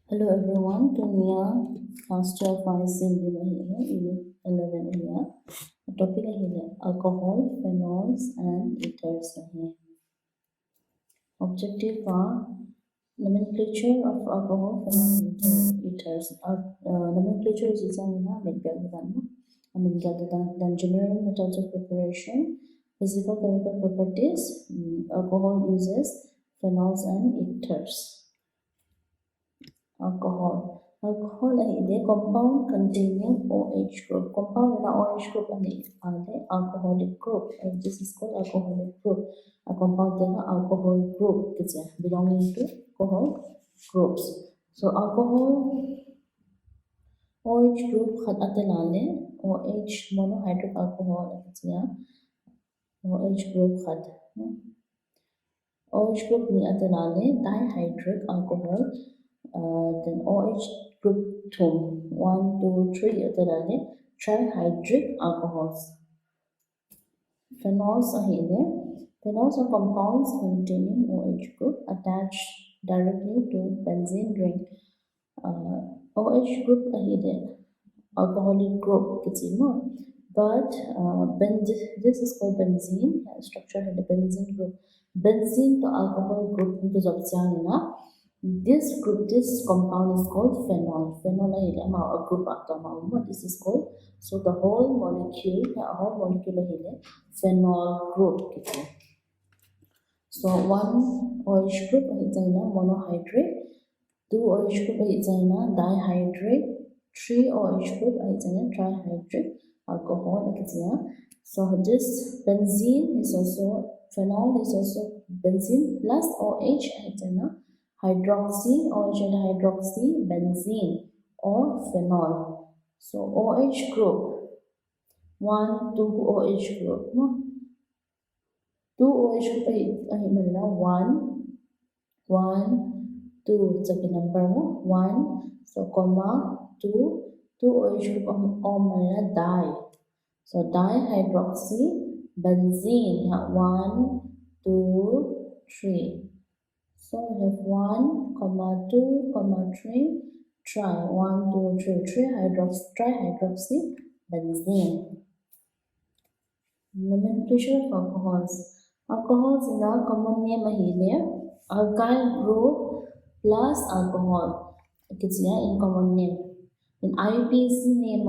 Hello everyone, to Nia class 12 unit 11 here. The topic here alcohol, phenols and ethers here. Objective are nomenclature of alcohol, phenol, ethers. Nomenclature is examina then general methods of preparation, physical chemical properties, alcohol uses, phenols and ethers. Alcohol is a compound containing OH group. Compound in OH group is alcoholic group. And this is called alcoholic group. A compound is alcohol group belonging to alcohol groups. So alcohol OH group had atalale OH monohydric alcohol OH group had OH group ni atalale dihydric alcohol. Then OH group 2, 1, 2, 3 adalale trihydric alcohols. Phenols are here. Phenols are compounds containing OH group attached directly to benzene ring. OH group are here. Alcoholic group, but this is called benzene. Structure had the benzene group. Benzene to alcohol group because of this compound is called phenol. Phenol is a group of this is called. So the whole molecule is phenol group. So one OH group is monohydrate, two OH group is dihydrate, three OH group is trihydric alcohol. So this benzene is also phenol is also benzene plus OH is hydroxy, OH and hydroxy, benzene or phenol. So OH group, 1, 2 OH group, no? 2 OH group ay 1, 2, so number 1, so comma 2, 2 OH group o di. So dihydroxy, benzene, 1, 2, 3. So we have 1, 2, 3, tri, 1, 2, 3, trihydroxy, benzene. Nomenclature of alcohols. Alcohols in a common name here, alkyl group plus alcohol. It's here in common name. In IUPAC name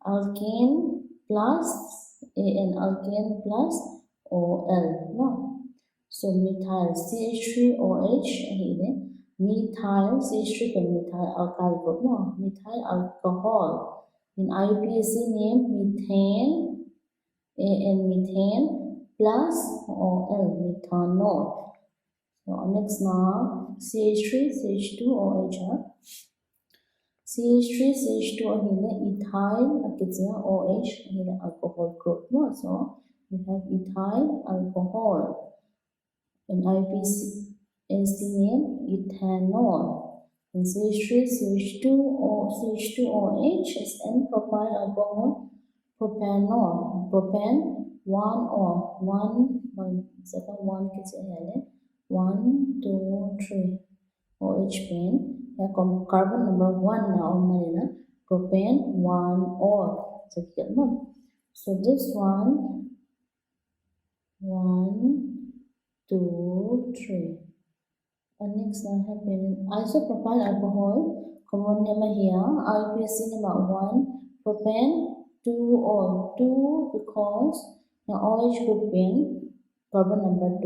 alkane plus alkane plus OL. No. So methyl CH3OH here, methyl CH3 and methyl alkyl group, no, methyl alcohol. In IUPAC name methane, methane plus OL, methanol. So next now CH3 CH2OH. CH3 CH2 here ethyl OH here alcohol group, no. So we have ethyl alcohol. In IUPAC name ethanol. In CH3 CH2OH is N-propyl alcohol, propanol, propane 1 2 3 OH pen. Carbon number 1 now propane 1 or so this one 1 2 3. And next I have isopropyl alcohol. Common name here IUPAC name 1 propane 2 or 2 because the OH group in carbon number 2.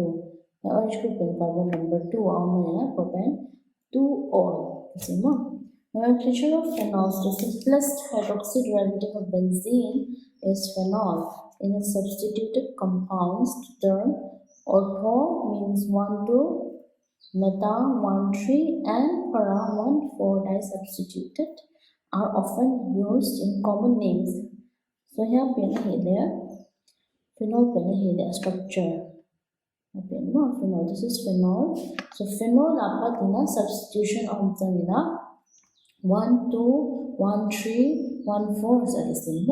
The OH group in carbon number 2 propane 2 or. Nomenclature of phenols. The simplest hydroxy derivative of benzene is phenol. In its substituted compounds, the term ortho means 1, 2, meta 1, 3 and para 1, 4 disubstituted are often used in common names. So here phenol structure. Phenol. This is phenol. So phenol substitution of 1, 2, 1, 3, 1, 4 is the same.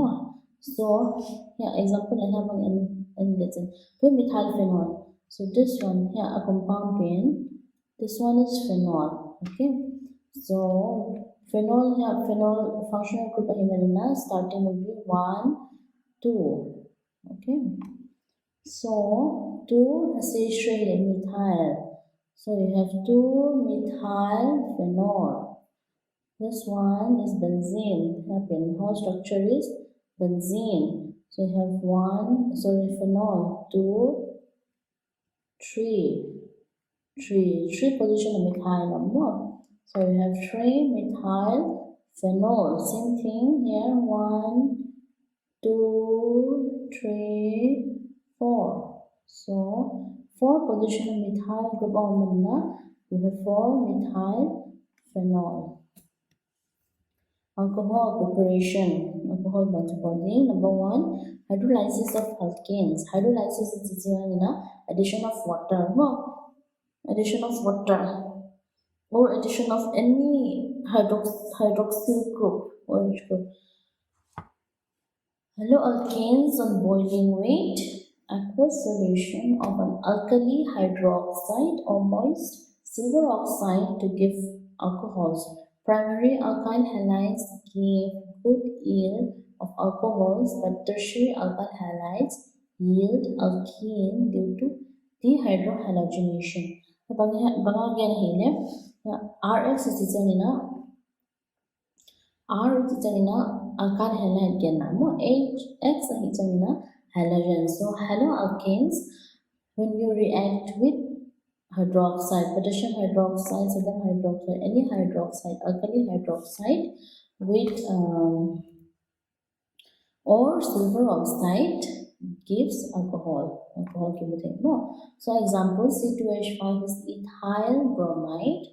So here example I have methyl phenol. So this one here a compound pen. This one is phenol. Okay, so phenol functional group starting will be 1, 2. Okay, so 2 acetyl methyl. So you have 2 methyl phenol. This one is benzene. Phenol structure is benzene. So you have phenol, 2, 3. 3 position of methyl number. So we have 3 methyl phenol. Same thing here. 1, 2, 3, 4. So 4 position of methyl group of we have 4 methyl phenol. Alcohol preparation. Alcohol body. Number 1, hydrolysis of alkanes. Hydrolysis is addition of water. Addition of water or addition of any hydroxyl group or which group. Haloalkanes on boiling weight, aqueous solution of an alkali hydroxide or moist silver oxide to give alcohols. Primary alkyl halides give good yield of alcohols, but tertiary alkyl halides yield alkene due to dehyrohalogenation. RX is R is alkyl halide X is halogen. So haloalkanes, when you react with hydroxide, potassium hydroxide, sodium hydroxide, any hydroxide, alkali hydroxide with or silver oxide gives alcohol. Alcohol So example C2H5 is ethyl bromide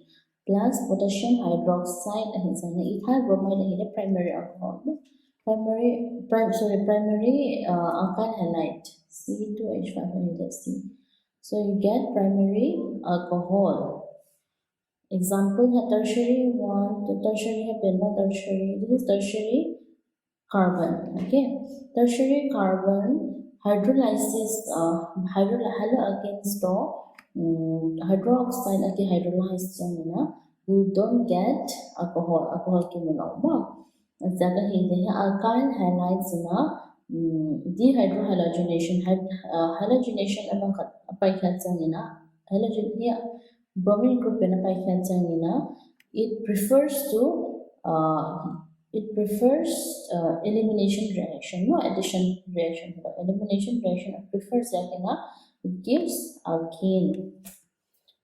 plus potassium hydroxide ethyl bromide is primary alcohol. Primary alkyl halide C2H5 C. So you get primary alcohol. Example tertiary one, tertiary, this is tertiary carbon. Okay, tertiary carbon hydrolysis haloalkanes hydroxide ati hydrolyze you don't get alcohol alkyl halides dehyrohalogenation halogenation bromine group it prefers to elimination reaction, no addition reaction. Elimination reaction it prefers it gives alkene.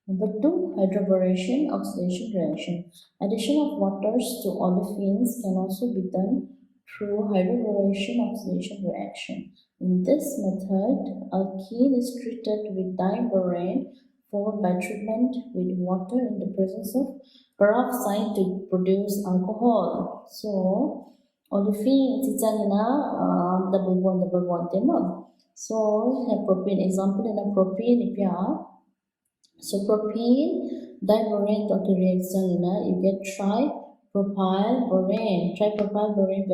Number 2, hydroboration-oxidation reaction. Addition of waters to olefins can also be done through hydroboration-oxidation reaction. In this method, alkene is treated with diborane followed by treatment with water in the presence of peroxide to produce alcohol. So, olefins is double bond. So, have propene. Example in a propene if you are. So propene diborane reaction you get tripropylborane. Tripropylborane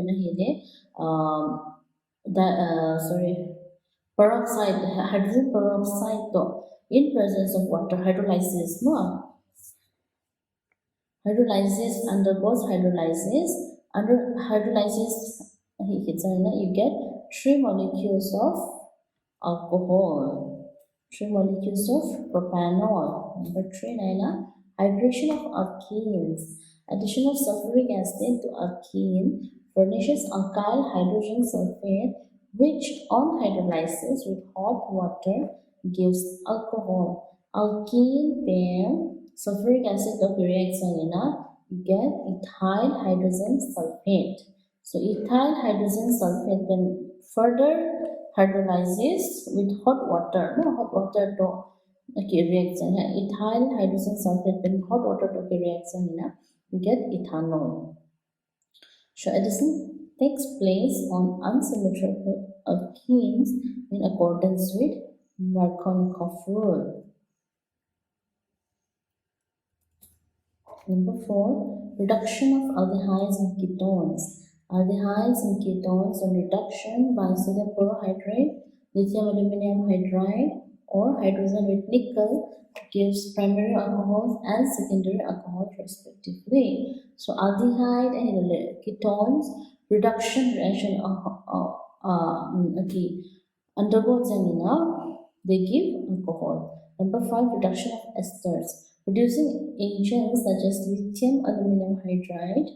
peroxide hydrogen peroxide in presence of water hydrolysis hydrolysis undergoes hydrolysis. Under hydrolysis you get 3 molecules of alcohol, 3 molecules of propanol. Number 3, hydration of alkenes. Addition of sulfuric acid to alkene furnishes alkyl hydrogen sulfate, which on hydrolysis with hot water gives alcohol. Alkene pair sulfuric acid reaction you get ethyl hydrogen sulfate. So ethyl hydrogen sulfate when further hydrolysis with hot water reaction ethyl hydrogen sulfate when hot water reaction you get ethanol. So addition takes place on unsymmetrical alkenes in accordance with Markovnikov rule. Number 4, reduction of aldehydes and ketones. Aldehydes and ketones on reduction by sodium borohydride, lithium aluminum hydride, or hydrogen with nickel gives primary alcohols and secondary alcohols respectively. So aldehyde and ketones reduction reaction undergoes they give alcohol. Number 5, reduction of esters. Reducing agents such as lithium aluminum hydride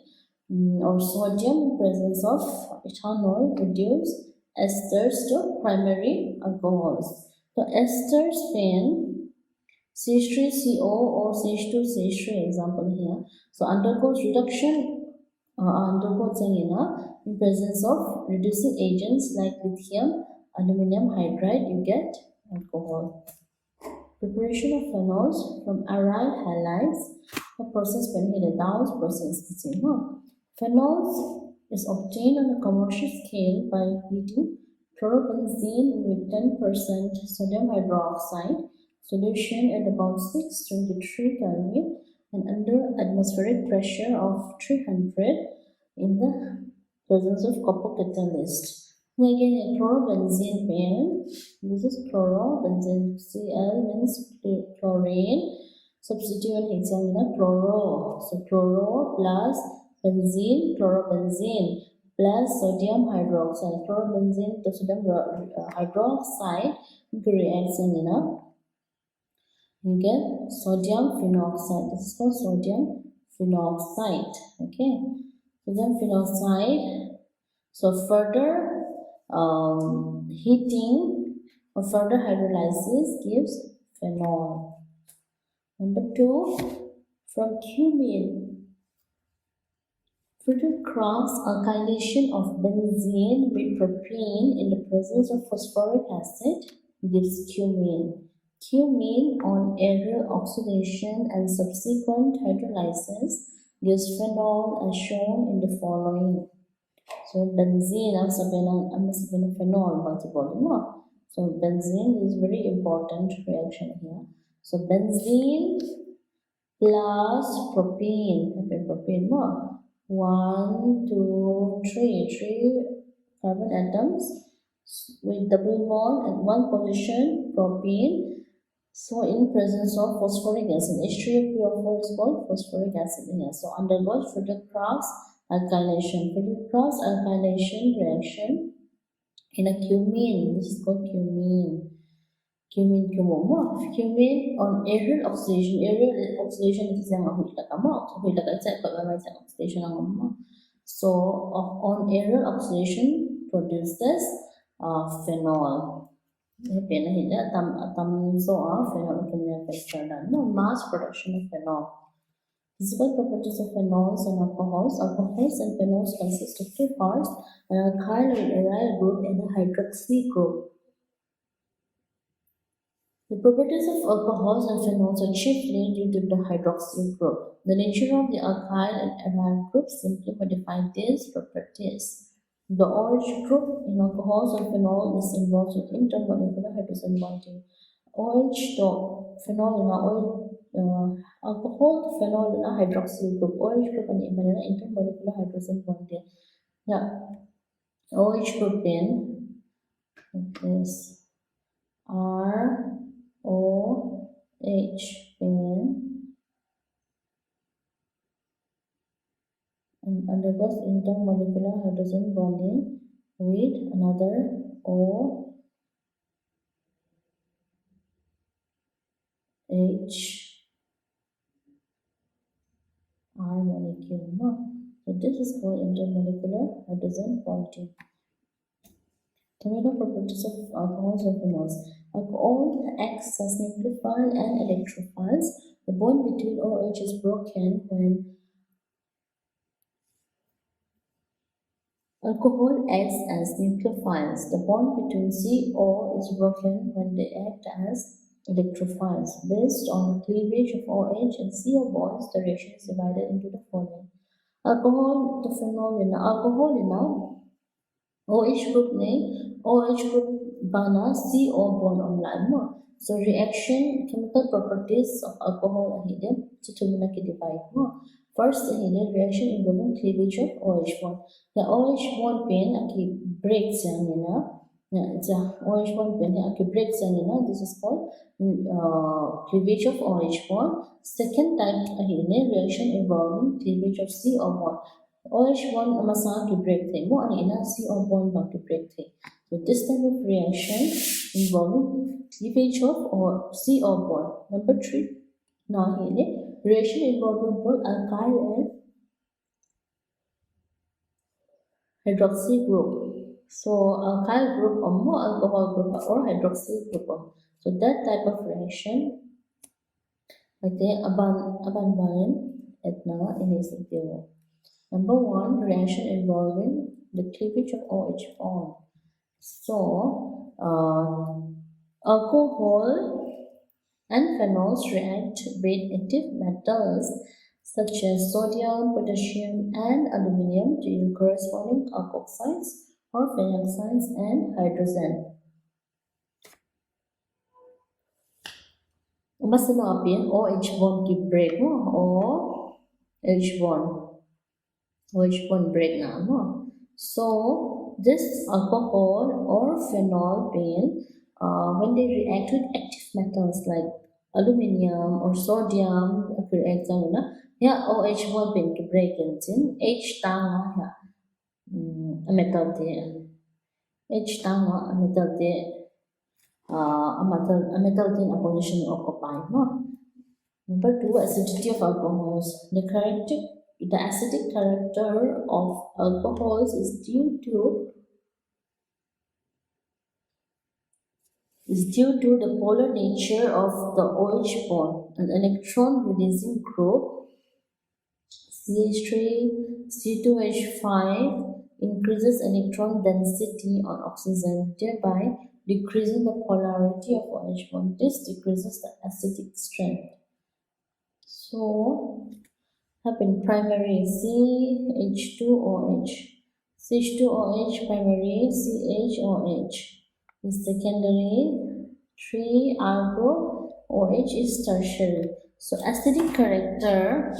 or sodium in presence of ethanol reduce esters to primary alcohols. So esters being CH3CO or CH2CH3 example here. So undergoes reduction undergoes in presence of reducing agents like lithium aluminum hydride, you get alcohol. Preparation of phenols from Aryl Halides. The process when the Dow's process is Phenols is obtained on a commercial scale by heating chlorobenzene with 10% sodium hydroxide solution at about 623 Kelvin and under atmospheric pressure of 300 in the presence of copper catalyst. Again, a chlorobenzene pair. This is chlorobenzene. Cl means chlorine. Substitute HCl chloro. So chloro plus benzene, chlorobenzene plus sodium hydroxide. Chlorobenzene to sodium hydroxide reacts you get sodium phenoxide. This is called sodium phenoxide. Okay, sodium phenoxide. So further heating or further hydrolysis gives phenol. Number 2, from cumene. Further cross alkylation of benzene with propene in the presence of phosphoric acid gives cumene. Cumene on aryl oxidation and subsequent hydrolysis gives phenol as shown in the following. So benzene also been phenol multiple. So benzene is very important reaction here. So benzene plus propene. Propene more. 1, 2, 3. 3 carbon atoms with double bond at one position, propene. So in presence of phosphoric acid, H3PO4 is called phosphoric acid here. So undergoes further cross alkylation. Further cross alkylation reaction in a cumene. This is called cumene. Cumene on aryl oxidation. Aryl oxidation is yang oxidation So on aryl oxidation produces phenol. Mass production of phenol. Physical properties of phenols and alcohols. Alcohols and phenols consist of two parts, an alkyl or aryl group and a hydroxy group. The properties of alcohols and phenols are chiefly due to the hydroxyl group. The nature of the alkyl and aryl groups simply modify these properties. The OH group in alcohols and phenol is involved with intermolecular hydrogen bonding. OH to phenol alcohol to phenol in a hydroxyl group. OH group and intermolecular hydrogen bonding. Now, OH group in is ROH in and undergoes intermolecular hydrogen bonding with another OH R molecule. So this is called intermolecular hydrogen bonding. Chemical properties of alcohols and phenols. Alcohol acts as nucleophile and electrophiles. The bond between OH is broken when alcohol acts as nucleophiles. The bond between CO is broken when they act as electrophiles. Based on the cleavage of OH and CO bonds, the reaction is divided into the following. Alcohol to phenol alcohol OH group bana CO bond online mo. So reaction chemical properties of alcohol ahide chitumina ki divide mo. First ahide reaction involving cleavage of OH bond. The OH bond pain aki breaks yang Yeah, it's a OH bond here. Okay, breaks and this is called cleavage of OH bond. Second type reaction involving cleavage of CO bond. OH bond masang to break the mo ani na CO bond bang to break the. So this type of reaction involving cleavage of or CO bond. Number 3. Now here reaction involving both alkyl and hydroxy group. So alkyl group or more alcohol group or hydroxy group. So that type of reaction like the abandon etna in this video. Number 1, reaction involving the cleavage of OH bond. So alcohol and phenols react with active metals such as sodium, potassium, and aluminium to yield corresponding alkoxides or phenoxides and hydrogen. Basta nakapin OH bond ki break mo or OH bond break na mo. So this alcohol or phenol being when they react with active metals like aluminium or sodium, react na yeah OH bond being to break in H tanga yeah a metal de H tanga a metal de a metal din a position occupy no. Number 2, acidity of alcohols. The acidic character of alcohols is due to the polar nature of the OH bond. An electron releasing group CH3 C2H5 increases electron density on oxygen, thereby decreasing the polarity of OH bond. This decreases the acidic strength. So happen primary CH2OH, CH2OH primary CHOH is secondary, 3 argo OH is tertiary. So acidic character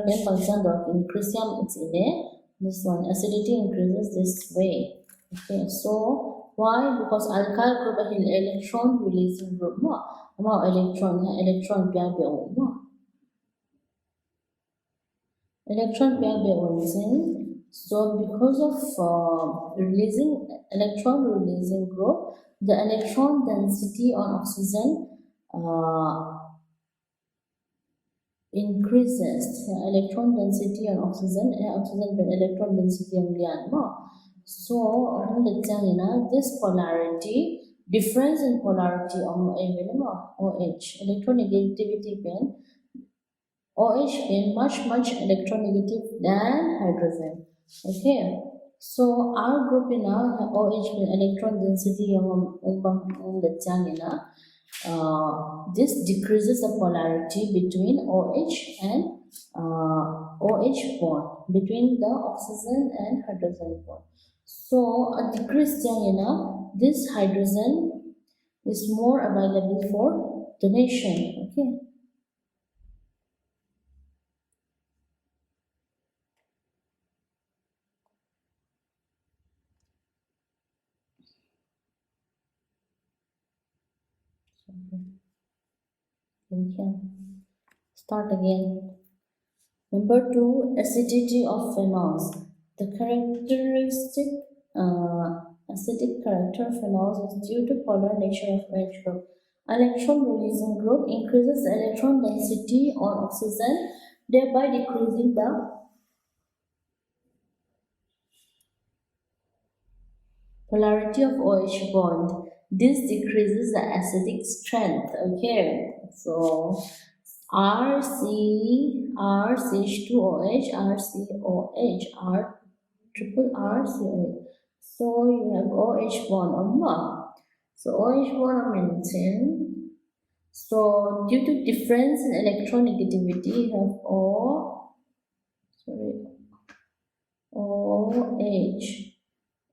can function increase it's in there. This one acidity increases this way. Okay, so why? Because alkyl group is electron releasing group mo. Electron so because of electron releasing group, the electron density on oxygen increases. Electron density on oxygen electron density ang lian mo. So this polarity difference in polarity of OH electronegativity pen OH being much electronegative than hydrogen. Okay, so our group in OH being electron density this decreases the polarity between OH and OH bond between the oxygen and hydrogen bond. So a decreased this hydrogen is more available for donation. Okay. Start again. Number 2, acidity of phenols. The characteristic acidic character of phenols is due to polar nature of OH group. Electron releasing group increases the electron density on oxygen, thereby decreasing the polarity of OH bond. This decreases the acidic strength. Okay, so RCH2OH, RCOH, R triple RCOH. So you have OH bond on one. So OH bond on maintain. So due to difference in electronegativity, you have OH.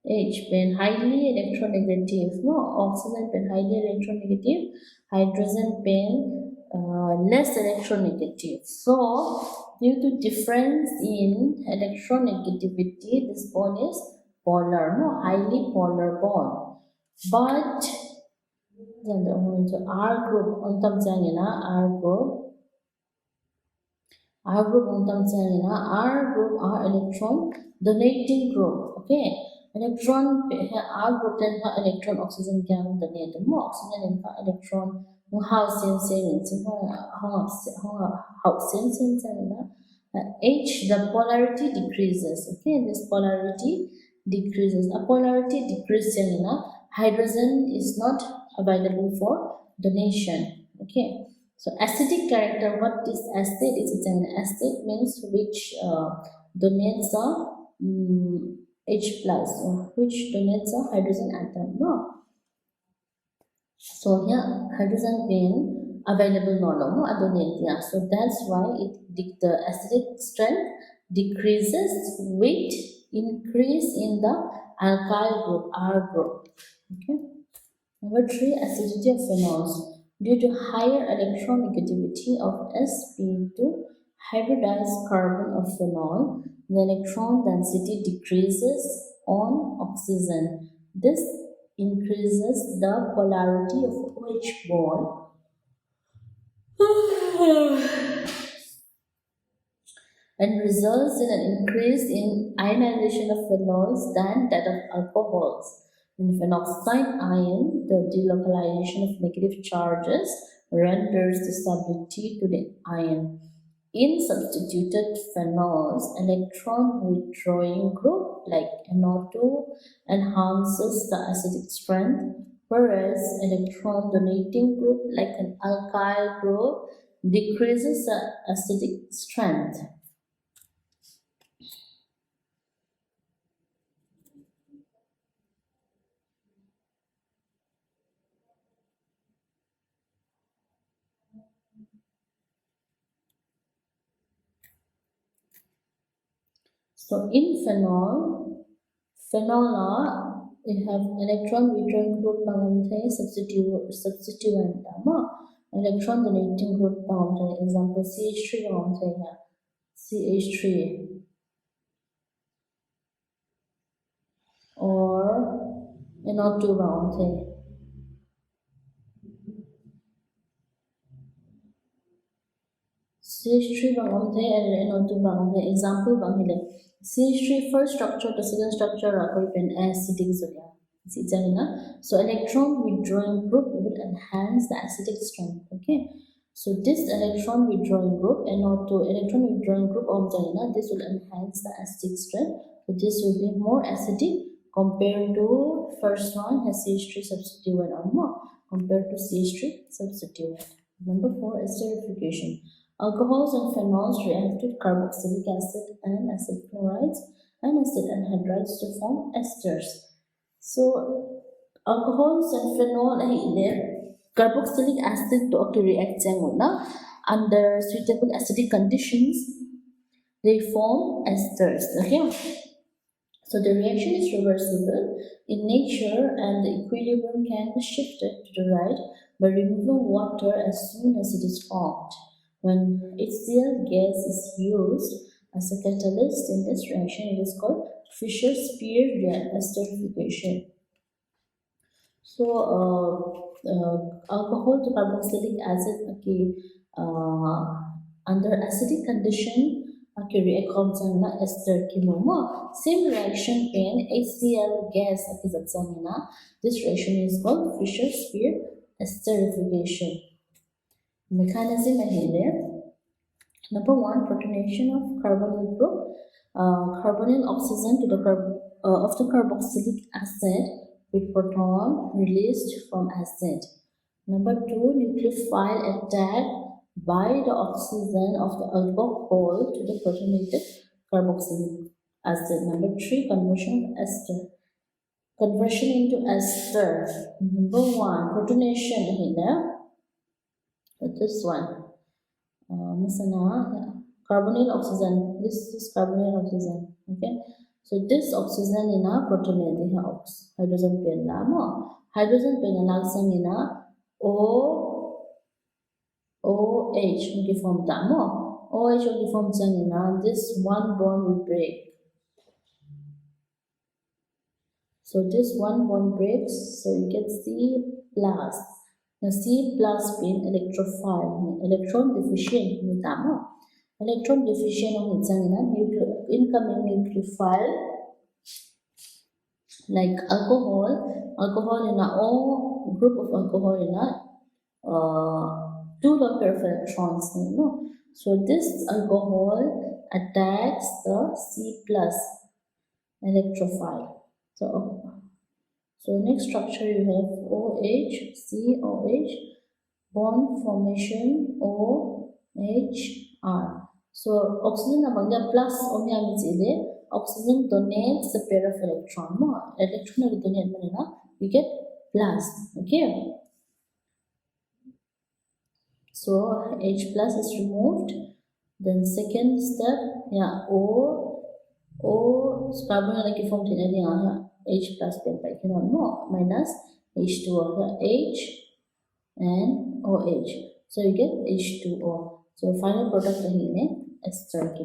H been highly electronegative, oxygen been highly electronegative, hydrogen been less electronegative. So due to difference in electronegativity, this bond is polar, no, highly polar bond. But R group, R group R group are electron donating group. Okay, electron R group then electron oxygen can donate the more oxygen and electron how H the polarity decreases. Okay, this polarity decreases. A polarity decreasing hydrogen is not available for donation. Okay. So acidic character, what is acid? It's an acid means which donates a H plus, which donates a hydrogen atom. No. So here hydrogen being available no longer donate. Yeah. So that's why the acidic strength decreases with increase in the alkyl group R group. Okay. Number 3, acidity of phenols. Due to higher electronegativity of sp2 hybridized carbon of phenol, the electron density decreases on oxygen. This increases the polarity of OH bond and results in an increase in ionization of phenols than that of alcohols. In phenoxide ion, the delocalization of negative charges renders the stability to the ion. In substituted phenols, electron withdrawing group like NO2 enhances the acidic strength, whereas electron donating group like an alkyl group decreases the acidic strength. So in phenola, we have electron withdrawing group substituent electron donating group example CH3 CH3 or NO2 CH3 and NO2 example CH3 first structure to second structure are in acidic zodiac. So electron withdrawing group will enhance the acidic strength. Okay. So this electron withdrawing group NO2 electron withdrawing group of this will enhance the acidic strength. So this will be more acidic compared to first one has CH3 substituent or more compared to CH3 substituent. Number 4 is esterification. Alcohols and phenols react with carboxylic acid and acid chlorides and acid anhydrides to form esters. So alcohols and phenol carboxylic acid to react under suitable acidic conditions they form esters. Okay. So the reaction is reversible in nature and the equilibrium can be shifted to the right by removing water as soon as it is formed. When HCl gas is used as a catalyst in this reaction, it is called Fischer-Spear esterification. So, alcohol to carboxylic acid under acidic condition react ester same reaction in HCl gas this reaction is called Fischer-Spear esterification. Mechanism number 1, protonation of carbonyl group. Carbonyl oxygen to the of the carboxylic acid with proton released from acid. Number 2, nucleophile attack by the oxygen of the alcohol to the protonated carboxylic acid. Number 3, conversion of ester. Conversion into ester. Number 1, protonation here. This one. Carbonyl oxygen. This is carbonyl oxygen. Okay. So this oxygen in a protonate hydrogen pair hydrogen pair in a OH form OH only form changina, this one bond will break. So this one bond breaks, so you get C plus. Now C plus being electrophile, electron deficient ni tama. Electron deficient ang changina incoming nucleophile like alcohol in a all group of alcohol in a two pair of electrons. No? So this alcohol attacks the C plus electrophile. So next structure you have OH, COH, bond formation OHR. So oxygen among the plus omya means oxygen donates a pair of electron. No, electron will donate we get plus. Okay. So H plus is removed. Then second step, yeah, O carbon electric form H plus pen by no minus H2O here H and OH. So you get H2O. So final product is ester.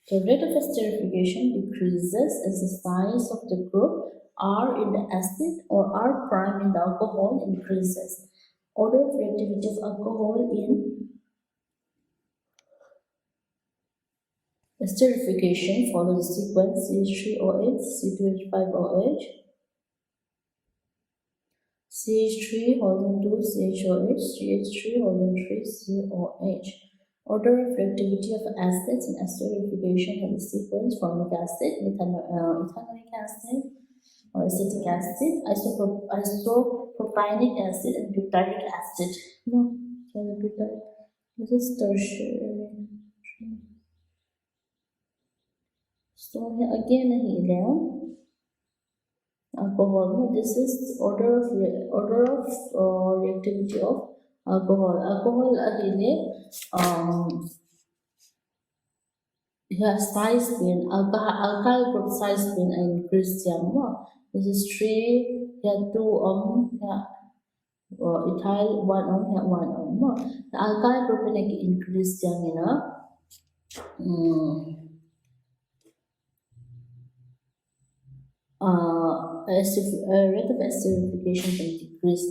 The rate of esterification decreases as the size of the group R in the acid or R prime in the alcohol increases. Order of reactivity of alcohol in esterification follows the sequence CH3OH, C2H5OH, CH3 CHOH, CH3 COH. Order of reactivity of acids in esterification and the sequence formic acid, ethanoic acid or acetic acid, isopropylic acid, and butyric acid. No, sorry, butyric. This is tertiary. So here again alcohol. This is order of reactivity of alcohol. Alcohol here size being alkyl group size being increased. This is 3, here 2 here ethyl 1 here 1 the alkyl group increased rate of esterification can decrease.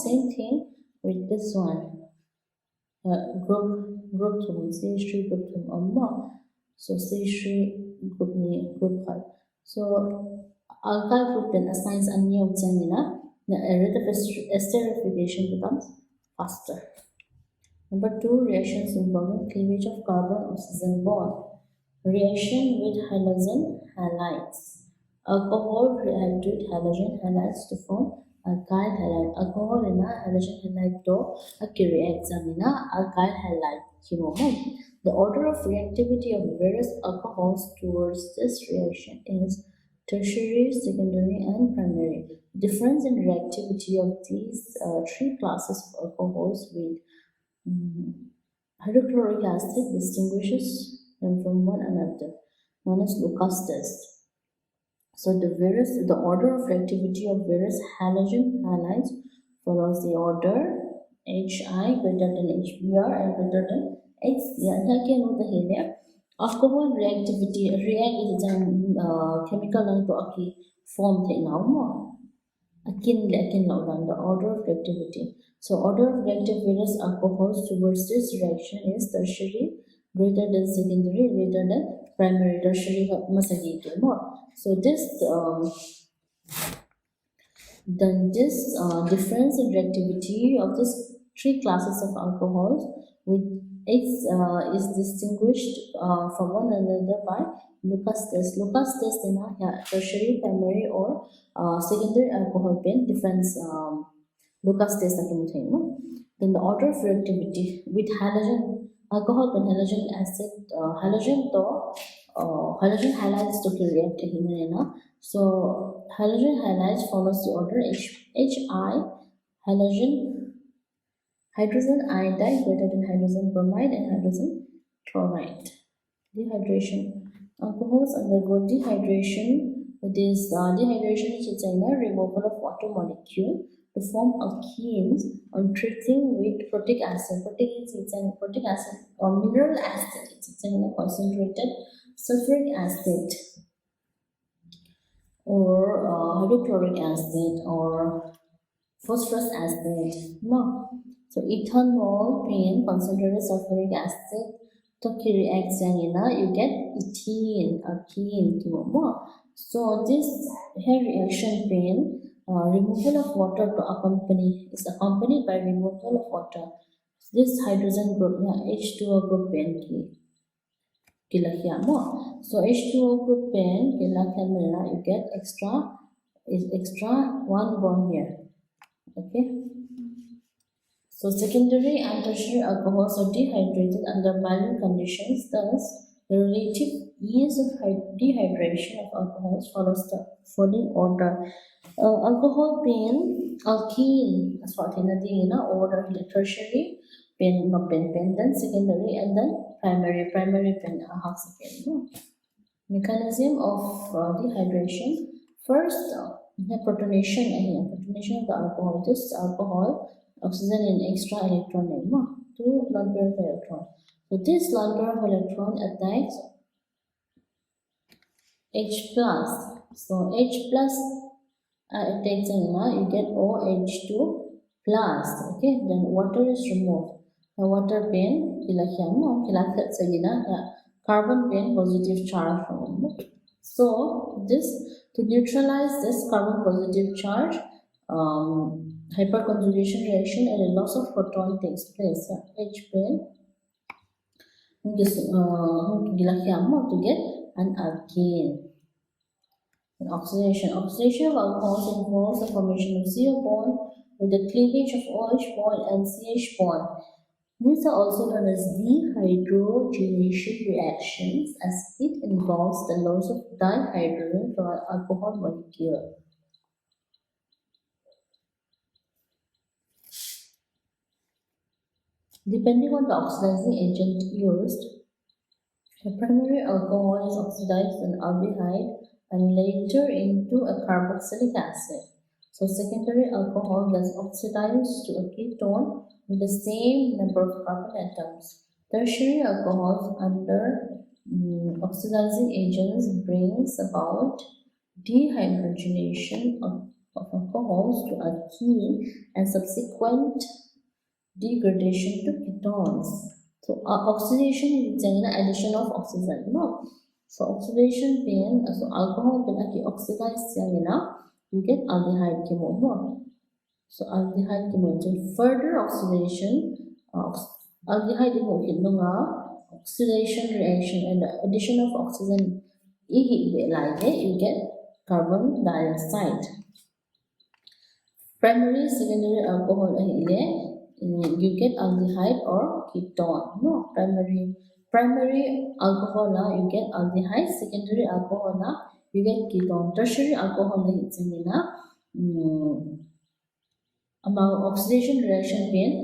Same thing with this one. Group 2, CH3 group 2 so CH3 group 5. So alkyl group then assigns a new the rate of esterification becomes faster. Number 2, reactions involving cleavage of carbon-oxygen bond. Reaction with halogen halides. Alcohol react with halogen halides to form alkyl halide. Alcohol in a halogen halide to reacts alkyl halide. The order of reactivity of various alcohols towards this reaction is tertiary, secondary, and primary. Difference in reactivity of these three classes of alcohols with hydrochloric acid distinguishes them from one another, known as Lucas test. So the order of reactivity of various halogen halides follows the order HI greater than HBr and greater than HCl. Again, with the here, alcohol reactivity react is a chemical to form thing now more. Akin the order of reactivity. So order of reactive various alcohols towards this reaction is tertiary greater than secondary greater than primary. Tertiary more. So this difference in reactivity of these three classes of alcohols with X is distinguished from one another by Lucas test. Lucas test in tertiary, primary, or secondary alcohol pain difference. Lucas test then the order of reactivity with halogen alcohol and halogen acid halogen halides to react so halogen halides follows the order HI hydrogen iodide greater than hydrogen bromide and hydrogen chloride. Dehydration. Alcohols undergo dehydration. This dehydration is a removal of water molecule to form alkenes on treating with protic acid. Protic acid or mineral acid. It's a concentrated sulfuric acid or hydrochloric acid or phosphorus acid. No. So ethanol being concentrated sulfuric acid to react you get ethene, alkene. So this here reaction being removal of water to accompany is accompanied by removal of water. This hydrogen group, H2O group being so H2O group pen you get extra one bond here. Okay. So secondary and tertiary alcohols are dehydrated under mild conditions. Thus, the relative ease of dehydration of alcohols follows the following order. Alcohol being alkene, as what in the order tertiary pen, then secondary, and then primary pen, second. Mechanism of dehydration. First, protonation of the alcohol. This alcohol oxygen in extra electron to lone pair of electron. So this lone pair of electron attacks H plus. So H plus attacks you get OH2 plus. Okay, then water is removed. The water pen carbon pen positive charge from. So this to neutralize this carbon positive charge, hyperconjugation reaction and a loss of proton takes place. H pen to get an alkene. And oxidation. Oxidation of alcohols involves the formation of CO bond with the cleavage of OH bond and CH bond. These are also known as dehydrogenation reactions, as it involves the loss of dihydrogen from an alcohol molecule. Depending on the oxidizing agent used, the primary alcohol is oxidized in aldehyde and later into a carboxylic acid. So secondary alcohol gets oxidized to a ketone with the same number of carbon atoms. Tertiary alcohols under oxidizing agents brings about dehydrogenation of alcohols to alkene and subsequent degradation to ketones. So oxidation is an addition of oxygen. No. So oxidation being so alcohol being oxidized you get aldehyde chemo. So aldehyde chemo. Further oxidation of aldehyde oxidation reaction and the addition of oxygen you get carbon dioxide. Primary secondary alcohol you get aldehyde or ketone. No, primary alcohol you get aldehyde, secondary alcohol you get ketone. Tertiary alcohol amount oxidation reaction being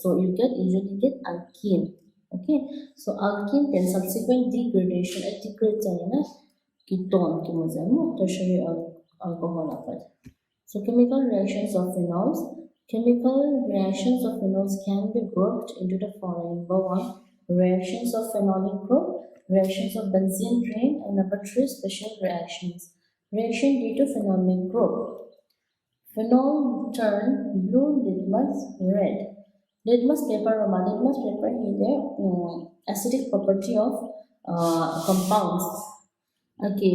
so you usually get alkene. Okay, so alkene then subsequent degradation at ketone tertiary alcohol. So chemical reactions of phenols. Chemical reactions of phenols can be grouped into the following. Number 1, reactions of phenolic group, reactions of benzene ring, and number 3, special reactions. Reaction due to phenolic group. Phenol turn blue litmus red. Litmus paper is the acidic property of compounds. Okay,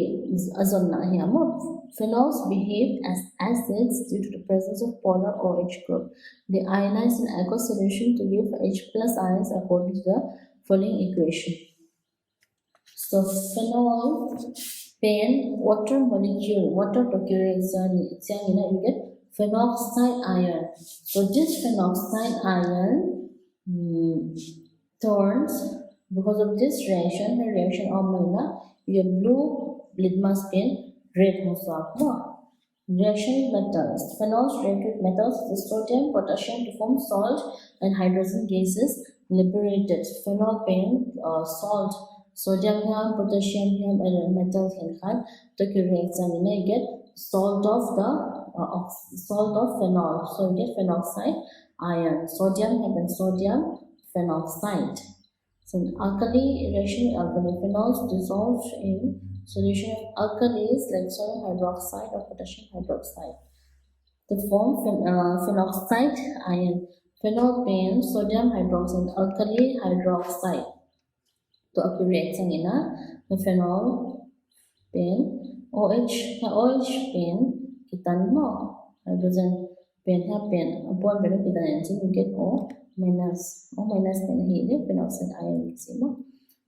phenols behave as acids due to the presence of polar OH group. They ionize in aqueous solution to give H plus ions according to the following equation. So phenol pen water molecule, water occurs you get phenoxide ion. So this phenoxide ion turns because of this reaction, the reaction of you get blue litmus pen, red reaction with metals. Phenols react with metals, the sodium, potassium to form salt and hydrogen gases liberated. Phenol pen salt, sodium, potassium, and metals to react you get salt of phenol. So you get phenoxide ion. Sodium happens sodium phenoxide. So in alkali reaction with alkali, phenols dissolved in solution of alkalis like sodium hydroxide or potassium hydroxide. The form phenoxide ion. Phenol pain, sodium hydroxide, alkali hydroxide. तो आपकी reaction है ना phenol pain OH pain kita mo hydrogen pain ha pain upon better kita nanti you get O minus pain here phenoxide ion mo.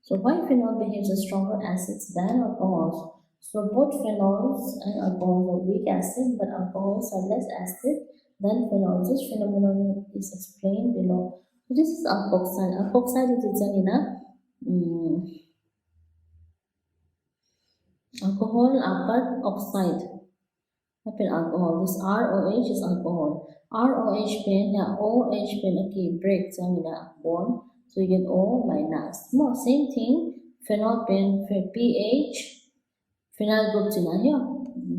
So why phenol behaves as stronger acids than alcohols? So both phenols and alcohols are weak acid, but alcohols are less acid than phenols. This phenomenon is explained below. So this is alkoxide. Alkoxide is written in a alcohol apat oxide. Alcohol. This ROH is alcohol. ROH pen, OH pen okay breaks bond. So you get O minus. More same thing. Phenol pen pH. Phenyl group here.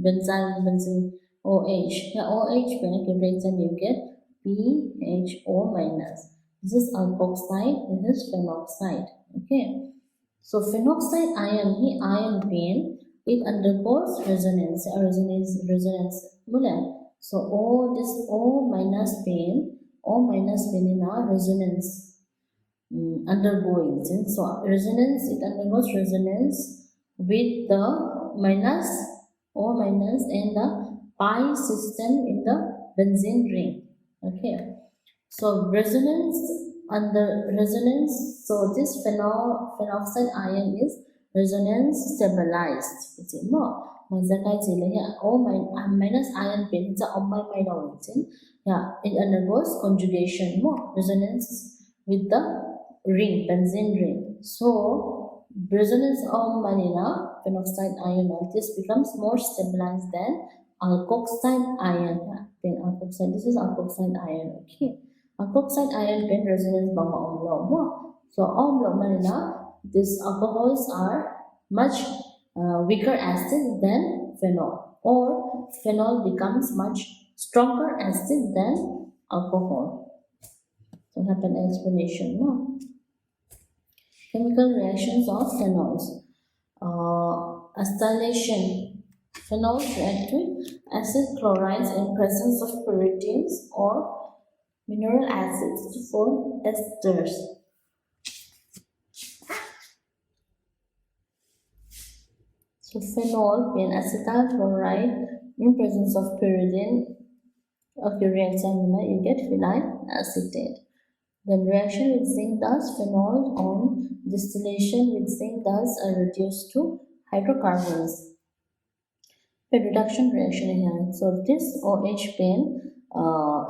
Benzene OH. OH pen okay breaks and you get PHO minus. This is alkoxide. This is phenoxide. Okay. So phenoxide ion pain, it undergoes resonance. So this O minus pain in our resonance undergoing. So resonance, it undergoes resonance with the minus O minus and the pi system in the benzene ring. Okay. So resonance under resonance. So this phenoxide ion is resonance stabilized. It's no. O minus ion pin is a minus. Yeah, it undergoes conjugation. More resonance with the ring, benzene ring. So resonance of manila phenoxide ion. This becomes more stabilized than alkoxide ion. Alkoxide. This is alkoxide ion. Okay. Alkoxide ion pen resonance bang omlo. So omlo manila, these alcohols are much weaker acid than phenol, or phenol becomes much stronger acid than alcohol. So happen explanation. No? Chemical reactions of phenols. Acetylation. Phenols react with acid chlorides in presence of pyridines or mineral acids to form esters. So phenol and acetyl chloride in presence of pyridine of your reaction, you get phenyl acetate. Then reaction with zinc dust, phenol on distillation with zinc dust are reduced to hydrocarbons. A reduction reaction here. So this OH pen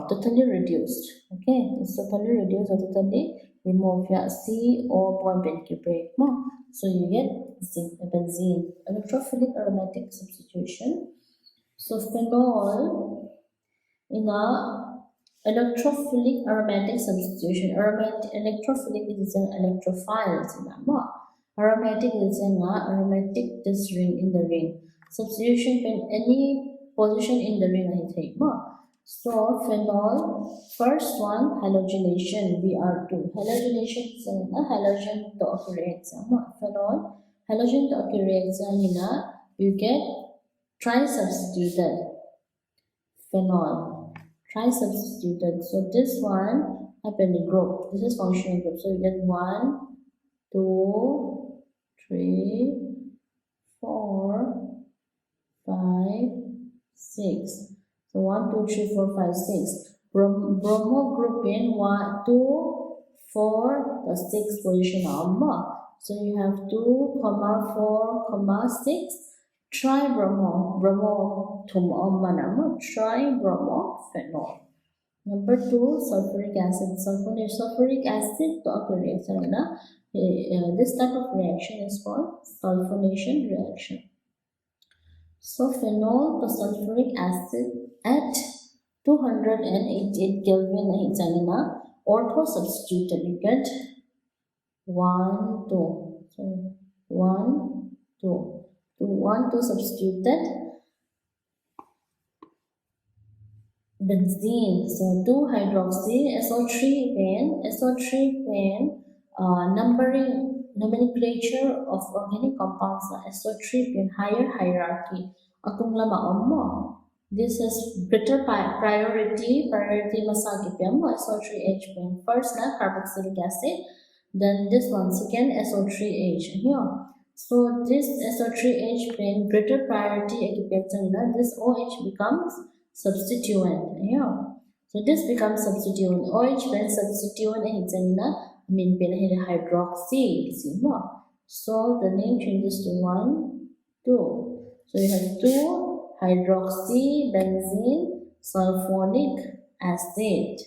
totally reduced. Okay, it's totally reduced or totally removed. Yeah, CO point break more. So you get zinc benzene. Electrophilic aromatic substitution. So phenol in a electrophilic aromatic substitution. Electrophilic is an electrophile. Aromatic is an aromatic this ring in the ring. Substitution in any position in the ring I take. So phenol, first one halogenation Br2. Halogenation is a halogen to occur. Phenol halogen to occur you get tri-substituted phenol. Tri-substituted. So this one happen in group. This is functional group. So you get 1, 2, 3, 4, 5, 6. So 1, 2, 3, 4, 5, 6. Bromo group in 1, 2, 4, the 6th position. So you have 2, 4, 6. Tribromo tribromo-phenol. Number 2, sulfuric acid. Sulfuric acid to occur reaction. This type of reaction is called sulfonation reaction. So phenol to sulfuric acid at 288 Kelvin ortho substituted. You get 1, 2. Sorry, 1, 2. 1, 2 substituted benzene. So 2-hydroxy SO3 pane, numbering nomenclature of organic compounds SO3 pane higher hierarchy. Atung lama ommo. This is greater priority masagi PM SO3H pane. First na carboxylic acid, then this one second SO3H here. So this SO3H pane greater priority this OH becomes substituent. Yeah. So this becomes substituent. OH when substituent mean hydroxy. So the name changes to 1, 2. So you have 2 hydroxy benzene sulfonic acid.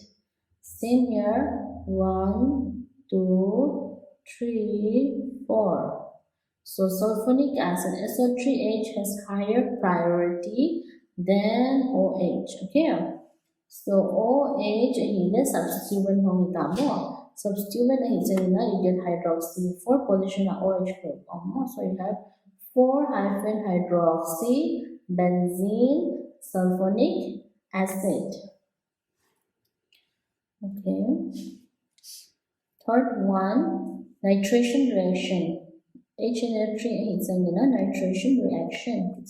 Same here. 1, 2, 3, 4. So sulfonic acid SO3H has higher priority than OH. Okay. So OH is substituent mo. Substituent you get hydroxy. 4 position of OH group. So you have 4-hydroxy benzene sulfonic acid. Okay. Third one, nitration reaction. HNO3 is a nitration reaction.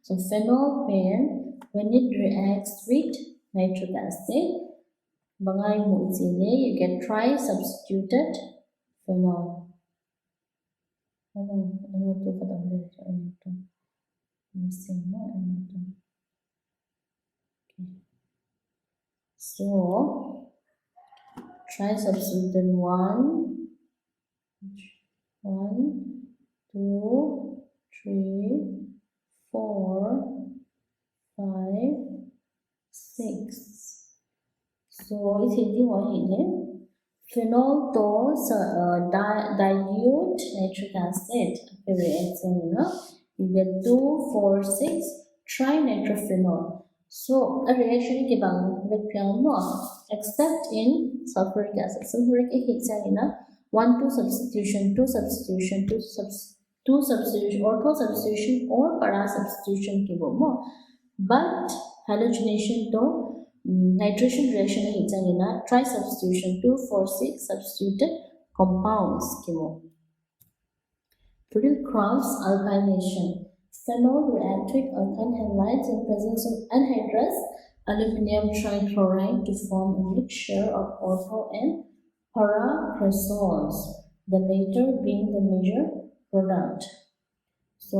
So phenol pair, when it reacts with nitric acid, you get tri-substituted phenol. So tri-substituted 1, 2, 3, 4, 5, 6. So it's phenol to dilute nitric acid. You get 2, 4, 6 trinitrophenol. So a reaction except in sulfuric acid. Sulfuric acid 1, 2 substitution, 2 substitution, 2 substitution, ortho substitution or para substitution but halogenation to nitration reaction tri-substitution 2, 4, 6 substituted compounds Total cross alkylation. Phenol react with alkyl halides in presence of anhydrous aluminum trichloride to form a mixture of ortho and para cresols, the latter being the major product. So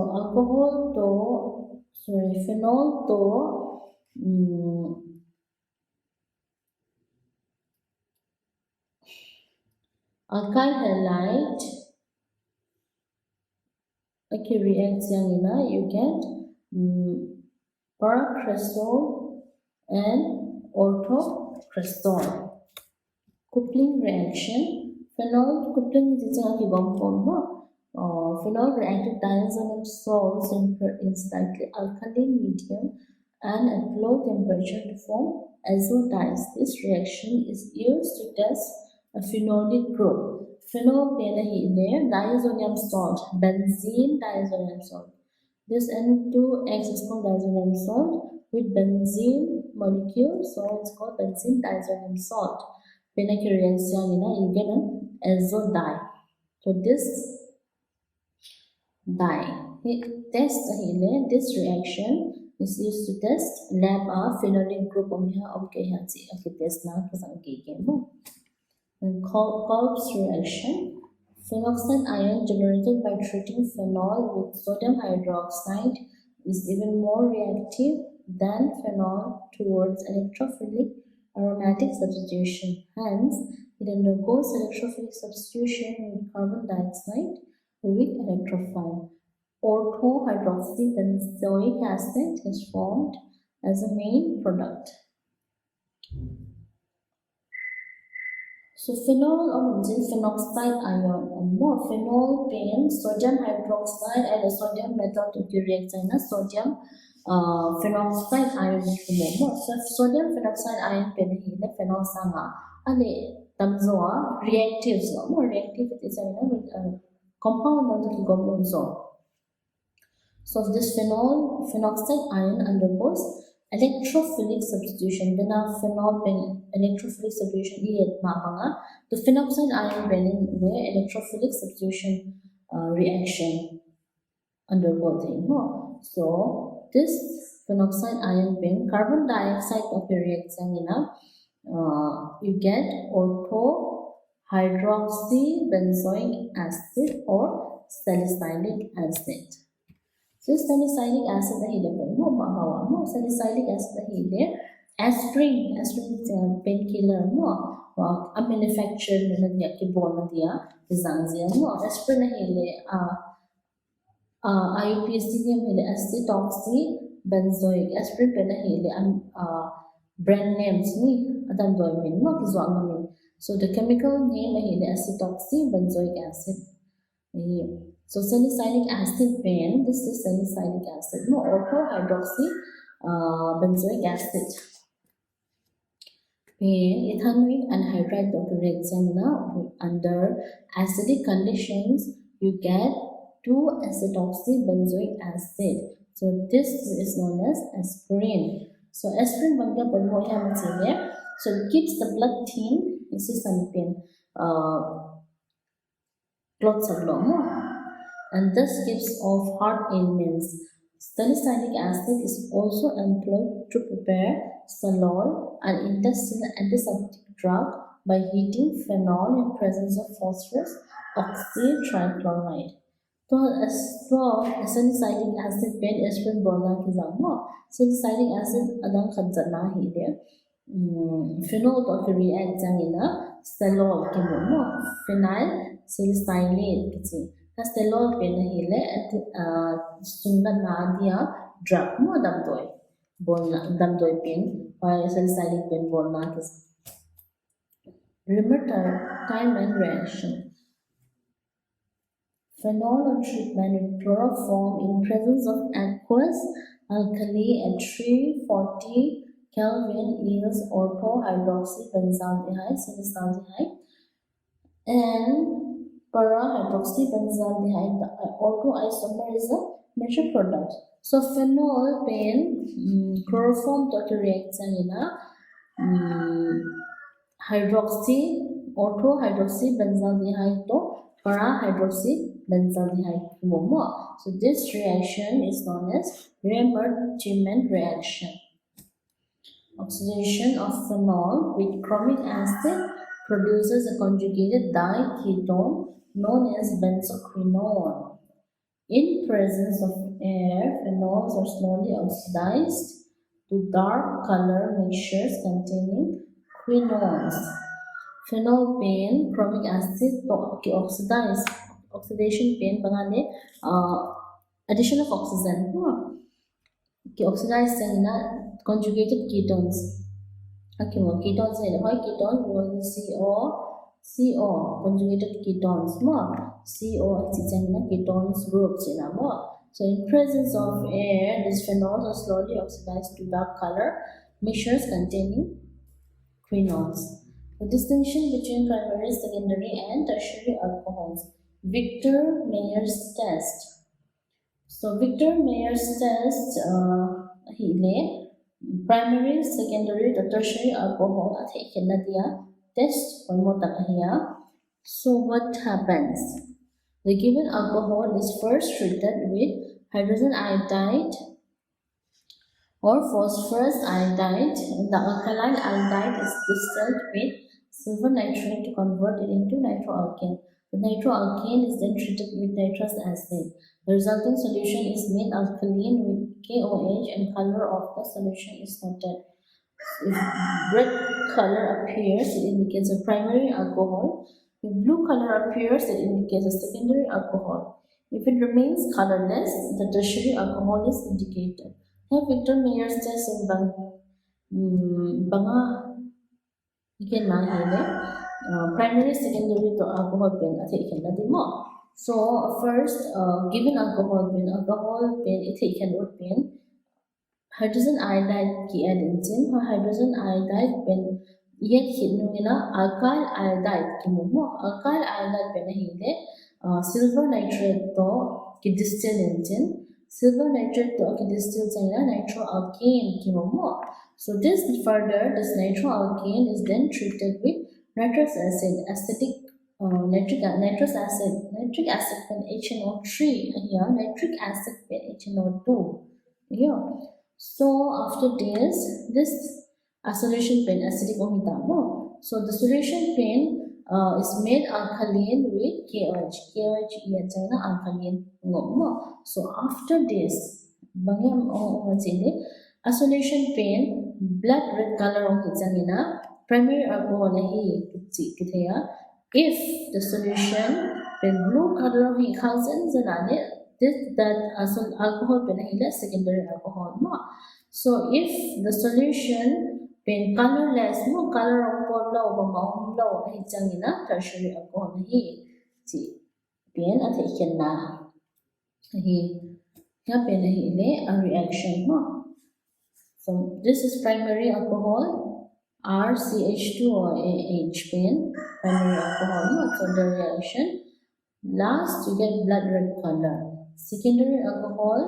phenol to alkyl halide reacts you get paracresol and orthocresol. Coupling reaction. Phenol coupling is a phenol reacted diazonium salts in slightly alkaline medium and at low temperature to form azo dyes. This reaction is used to test a phenolic group. Phenol diazonium salt, benzene diazonium salt. This N2X is called diazonium salt with benzene molecule, so it's called benzene diazonium salt. When you get an azo dye. So this dye, this reaction is used to test lab phenolic group test and Kolb's reaction. Phenoxide ion generated by treating phenol with sodium hydroxide is even more reactive than phenol towards electrophilic aromatic substitution. Hence, it undergoes electrophilic substitution with carbon dioxide with electrophile. Ortho-hydroxybenzoic acid is formed as a main product. So phenol or phenoxide ion phenol pane sodium hydroxide and sodium metal to react sodium phenoxide ion so sodium phenoxide ion pane phenol sanga ale tamzoa reactives more reactive is with compound of the so this phenoxide ion undergoes electrophilic substitution then phenol pen electrophilic substitution e mapanga the phenoxide ion pen in the electrophilic substitution reaction undergo thing no so this phenoxide ion pen carbon dioxide of the reaction you get ortho hydroxy benzoic acid or salicylic acid. So salicylic acid the hele mo bahawa mo salicylic acid the hele aspirin is a painkiller mo a manufactured na niya kibona dia dizanzia mo aspirin the hele IUPAC hele acetoxy benzoic aspirin pe na hele brand names ni adam doimin mo kizo amamin so the chemical name hele acetoxy benzoic acid. So salicylic acid pen, this is salicylic acid, no ortho hydroxy benzoic acid. Pen ethanoic anhydride reaction under acidic conditions you get 2-acetoxy benzoic acid. So this is known as aspirin. So aspirin bangga bermoya material. So it keeps the blood thin. This is something clots of and thus gives off heart ailments. Salicylic acid is also employed to prepare Phenol, an intestinal antiseptic drug, by heating phenol in presence of phosphorus oxytrichloride. So salicylic acid pen aspirin bola kizamo salicylic acid adang khadzana hi de phenol to react jangina stellol kimono phenyl salicylate kichi stellol pen hele sungna nadia drug mo damdoi bolna damdoi pen salicylic pen bolna kis remember time and reaction. Phenol on treatment with chloroform in presence of aqueous alkali at 340 Kelvin yields ortho hydroxybenzaldehyde salicylaldehyde and para-hydroxybenzaldehyde. The ortho isomer is a major product. So phenol pen chloroform to reaction in a ortho hydroxybenzaldehyde to para-hydroxybenzaldehyde momo. So this reaction is known as Remer-Chapman reaction. Oxidation of phenol with chromic acid produces a conjugated diketone known as benzoquinone. In presence of air, phenols are slowly oxidized to dark color mixtures containing quinones. Phenol pen chromic acid to oxidize oxidation pen bangane addition of oxygen oxidize conjugated ketones. Okay, well, ketones है why ketones was CO conjugated ketones CO oxygen ketones groups so in presence of air these phenols are slowly oxidized to dark color mixtures containing quinones. The distinction between primary, secondary and tertiary alcohols. Victor Mayer's test. So Victor Mayer's test primary, secondary, tertiary alcohol test. So what happens? The given alcohol is first treated with hydrogen iodide or phosphorus iodide. The alkaline iodide is distilled with silver nitrate to convert it into nitroalkane. The nitroalkane is then treated with nitrous acid. The resulting solution is made alkaline with KOH and color of the solution is noted. If red color appears, it indicates a primary alcohol. If blue color appears, it indicates a secondary alcohol. If it remains colorless, the tertiary alcohol is indicated. Here Victor Mayer's test in Banga primary, secondary to alcohol pen so first given alcohol pen hydrogen iodide ki adensin hydrogen iodide pen yet alkyl iodide ki alkyl iodide pen silver nitrate to ki distill engine silver nitrate to okay this still saying nitroalkane kimomo. So this nitroalkane is then treated with nitrous acid, nitric acid pen HNO3 here, nitric acid pen HNO2 here. So after this solution pen acidic omidamo. So the solution pen is made alkaline with KOH. KOH is alkaline. So after this, a solution pen blood red color of examina primary alcohol if the solution pen blue color of thousands that alcohol pen secondary alcohol. So if the solution pen colorless color of low tertiary alcohol pen a reaction. So this is primary alcohol RCH2 or AH pen primary alcohol. So the reaction last you get blood red color. Secondary alcohol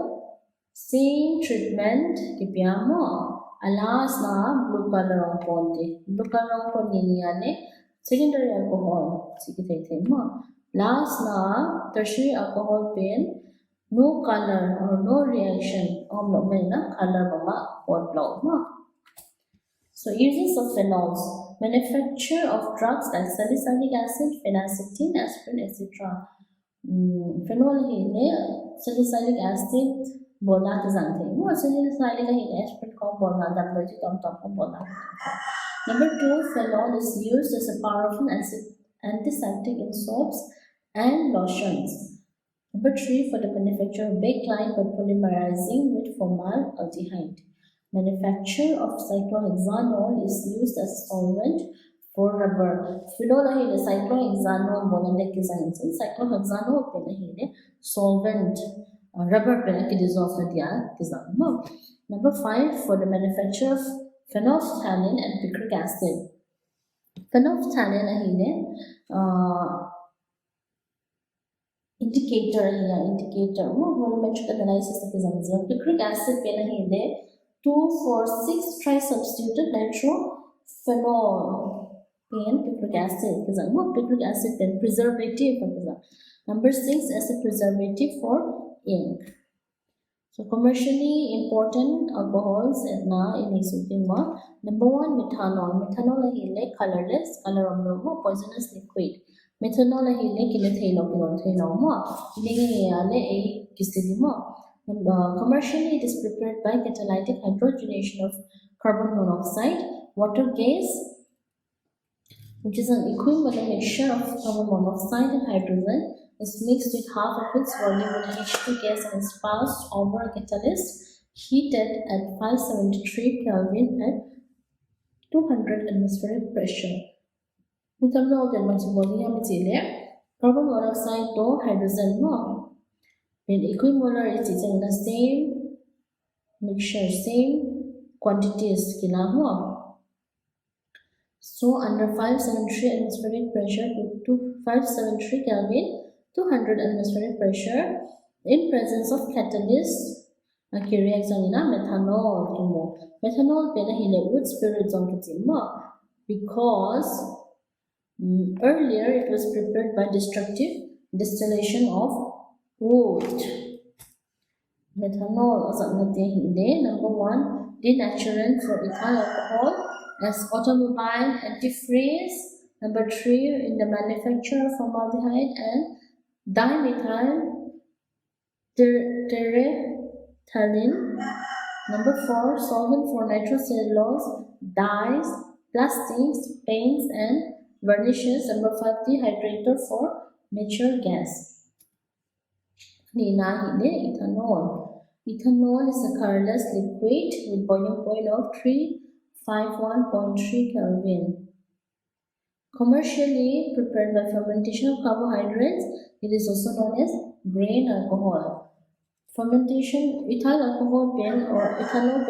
same treatment kipiamo alas na blue color on ponte blue color on ponte secondary alcohol last na tertiary alcohol pen no color or no reaction color so uses of phenols manufacture of drugs like salicylic acid phenacetin aspirin etc. Phenol salicylic acid bola salicylic aspirin Number 2, phenol is used as a powerful antiseptic in soaps and lotions. Number 3, for the manufacture of bakelite by polymerizing with formaldehyde. Manufacture of cyclohexanol is used as a solvent for rubber. Phenol cyclohexanol cyclohexanol solvent rubber dissolved. Number 5, for the manufacture of phenolphthalein and picric acid. Phenolphthalein indicator volumetric analysis of example. Picric acid 2,4,6 trisubstituted nitrophenol picric acid picric acid preservative. Number 6 as a preservative for ink. So commercially important alcohols number 1 methanol. Methanol colorless, poisonous liquid. Methanol commercially it is prepared by catalytic hydrogenation of carbon monoxide, water gas, which is an equivalent mixture of carbon monoxide and hydrogen, is mixed with half of its volume with H2 gas and is passed over a catalyst heated at 573 Kelvin at 200 atmospheric pressure. Methanol carbon monoxide to hydrogen when equimolar is in the same mixture, same quantities So under 573 atmospheric pressure to 573 Kelvin, 200 atmospheric pressure, in presence of catalyst, methanol. Methanol wood spirits because earlier it was prepared by destructive distillation of wood. Methanol number 1 denaturant for ethyl alcohol as automobile antifreeze. Number 3 in the manufacture of formaldehyde and dimethyl terephthalate. Number 4 solvent for nitrocellulose, dyes, plastics, paints and varnishes. Number 5 dehydrator for natural gas. Ethanol. Ethanol is a colorless liquid with boiling point of 351.3 Kelvin. Commercially prepared by fermentation of carbohydrates, it is also known as grain alcohol. Fermentation, ethyl alcohol or ethanol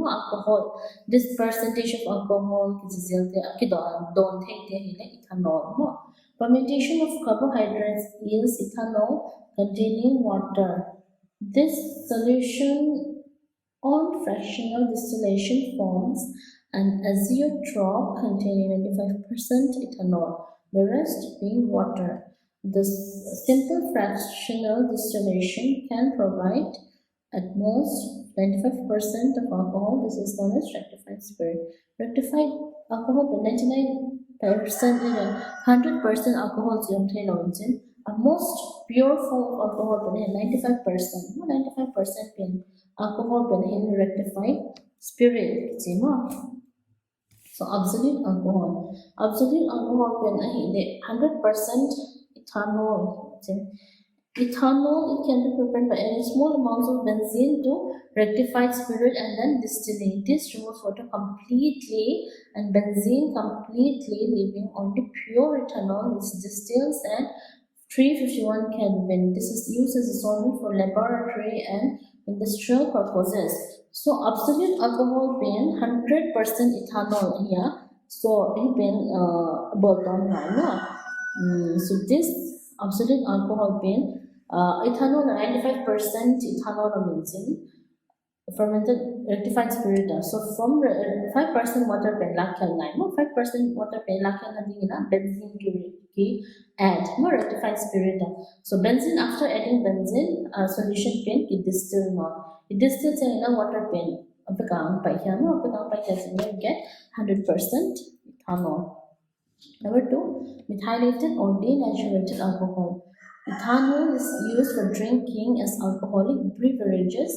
alcohol. This percentage of alcohol is ethanol. Fermentation of carbohydrates yields ethanol containing water. This solution on fractional distillation forms an azeotrope containing 95% ethanol, the rest being water. The simple fractional distillation can provide at most 95% of alcohol. This is known as rectified spirit. Rectified alcohol, 99% 100% alcohol is a most pure form of alcohol, 95%. 95% alcohol rectified spirit. So absolute alcohol 100% ethanol. Ethanol, it can be prepared by adding small amounts of benzene to rectified spirit and then distilling. This removes water completely and benzene completely, leaving only pure ethanol which distills at 351 Kelvin. This is used as a solvent for laboratory and industrial purposes. So absolute alcohol being 100% ethanol here. So it being bottom line. So this absolute alcohol being ethanol 95% ethanol means fermented rectified spirit. So from 5% water per lakh line, 5% water per lakh na benzene ki add more rectified spirit. So benzene, after adding benzene solution pen it distill not. It distills in a water pen. Apakang pa here no apakang pa here get 100% ethanol. Number 2, methylated or denaturated alcohol. Ethanol is used for drinking as alcoholic beverages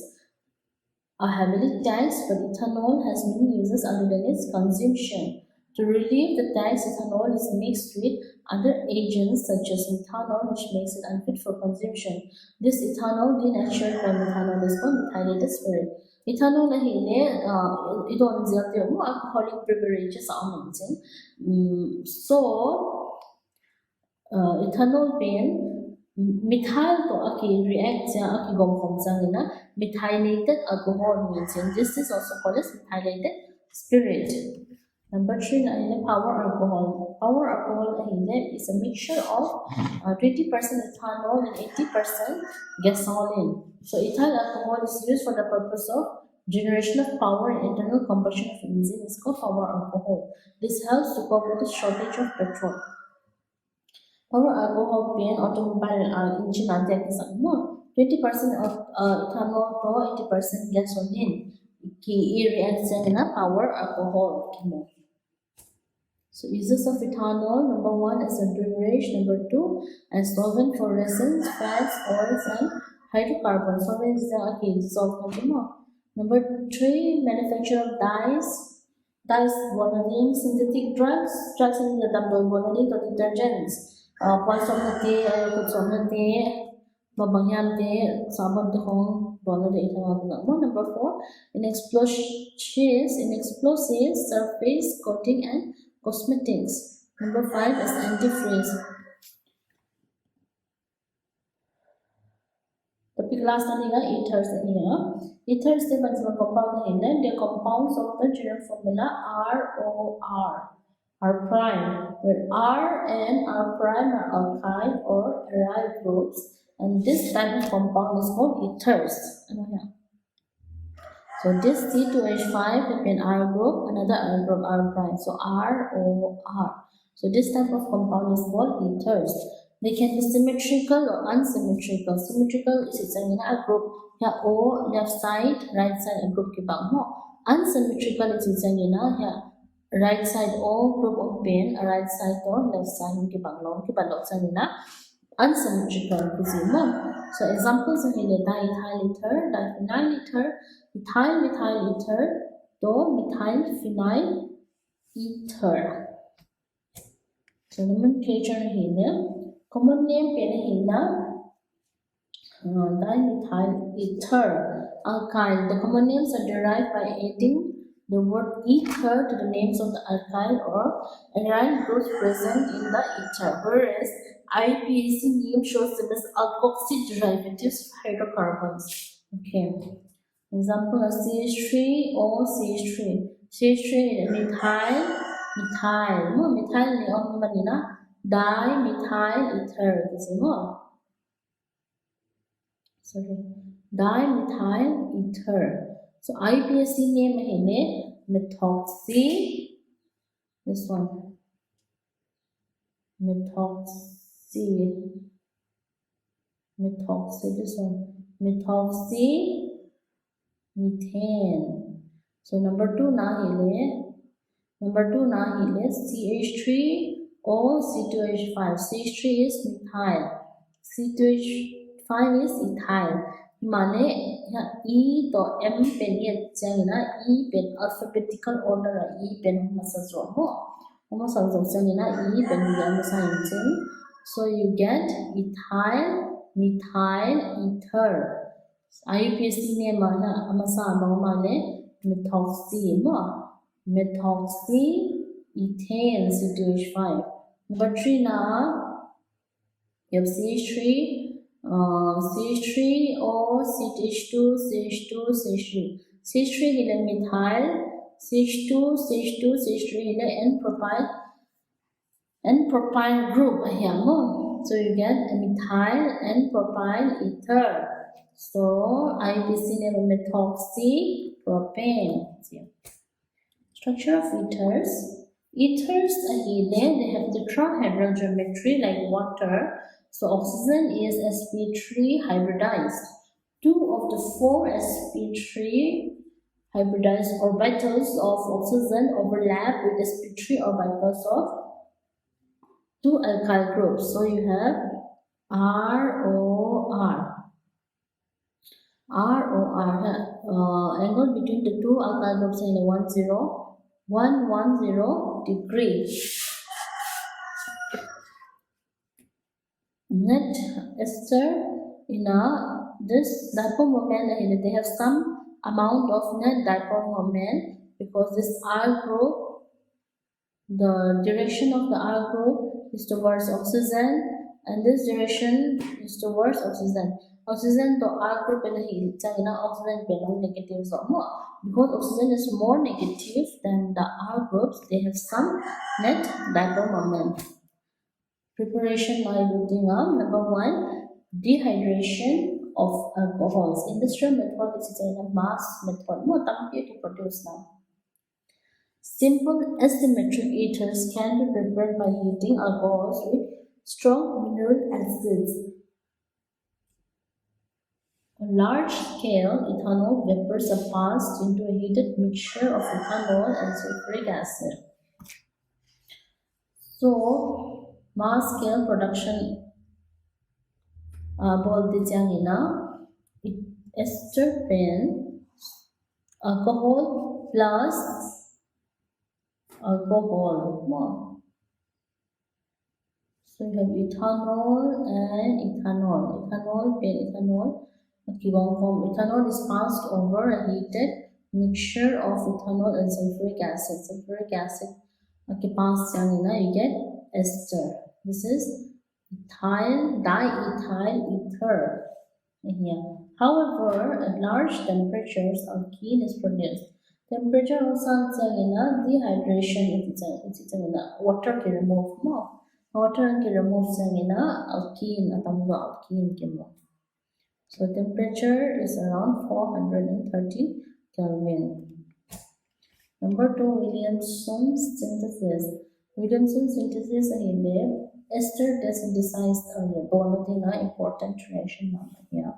are heavily taxed, but ethanol has many uses other than its consumption. To relieve the tax, ethanol is mixed with other agents such as methanol, which makes it unfit for consumption. This ethanol, denatured by methanol, is called methylated spirit. Ethanol na ito ang alcoholic beverages are so ethanol being methyl to aki react aki gomkom na methylated alcohol means this is also called as methylated spirit. Number 3 na power alcohol. Power alcohol is a mixture of 20% ethanol and 80% gasoline. So ethyl alcohol is used for the purpose of generation of power and internal combustion of engine is called power alcohol. This helps to cope with the shortage of petrol. Power alcohol being automobile engine no 20% of ethanol to 80% gasoline. Ki reaction na power alcohol. So uses of ethanol, number 1 as a beverage, number 2 as solvent for resins, fats, oils, and hydrocarbons. Solvents are dissolved. Number 3, manufacture of dyes. Dyes, vanillin, synthetic drugs in the double vanillin to detergents. Palsomnate, kutsomnate, babangyamte, sabon tehong, vanillin ethanol. Number 4, in explosives, surface coating, and cosmetics. Number 5 is antifreeze. Topic last one is ethers here. Ethers the maximum compound here. The compounds of the general formula ROR. R prime, where R and R prime are alkyl or aryl groups, and this type of compound is called ethers. So this C2H5 will be an R group, another R group R prime. So ROR. So this type of compound is called ethers. They can be symmetrical or unsymmetrical. Symmetrical is a group. Here O left side, right side a group kibang mo. Unsymmetrical is right side O group of pen, right side or left side kibang unsymmetrical. So examples are diethyl ether, diphenyl ether, methyl ether, to methyl phenyl ether. So nomenclature here, common name dimethyl ether, alkyl. The common names are derived by adding the word ether to the names of the alkyl or aryl groups present in the ether, whereas IUPAC name shows them as alkoxide derivatives of hydrocarbons. Okay. Example of CH3 or CH3. CH3 is methyl. Methyl ni on manina dimethyl ether. Sorry. dimethyl ether. So IUPAC name है methoxy. This one methoxy. This one methoxy methane. So number 2 na hele CH3O C2H5. CH3 is methyl, C2H5 is ethyl. माने E तो M pen ये चंगना E pen alphabetical order E pen masazwa ho masazwa changina E pen ya masayinchen. So you get ethyl, methyl, ether. IUPAC name amasa male methoxy methoxy ethane C2H5. Number 3 na you have CH3 CH3O CH2 CH2 CH3. CH3 hele methyl, CH2 CH3 hele N-propyl group here. So you get methyl N-propyl ether. So IUPAC name methoxy propane. Structure of ethers. Ethers they have tetrahedral geometry like water. So oxygen is sp3 hybridized. 2 of the 4 sp3 hybridized orbitals of oxygen overlap with sp3 orbitals of 2 alkyl groups. So you have ROR. Angle between the 2 alkyl groups is 110 degrees. Net ester in this dipole moment they have some amount of net dipole moment because this R group, the direction of the R group is towards oxygen and this direction is towards oxygen. Oxygen to R group in the oxygen negative because oxygen is more negative than the R groups. They have some net dipole moment. Preparation by using number 1 dehydration of alcohols. Industrial method is a mass method. More to produce now. Simple asymmetric ethers can be prepared by heating alcohols with strong mineral acids. On large scale, ethanol vapors are passed into a heated mixture of ethanol and sulfuric acid. So, mass scale production बोलते जाएंगे ester pen alcohol plus alcohol. So you have ethanol and ethanol. Ethanol is passed over a heated mixture of ethanol and sulfuric acid. You get ester. This is diethyl ether here. However, at large temperatures, alkene is produced. Temperature also dehydration water can remove more. Water can remove alkene alkene. So temperature is around 430 Kelvin. Number 2, Williamson synthesis. Williamson synthesis ester desynthesized important reaction here.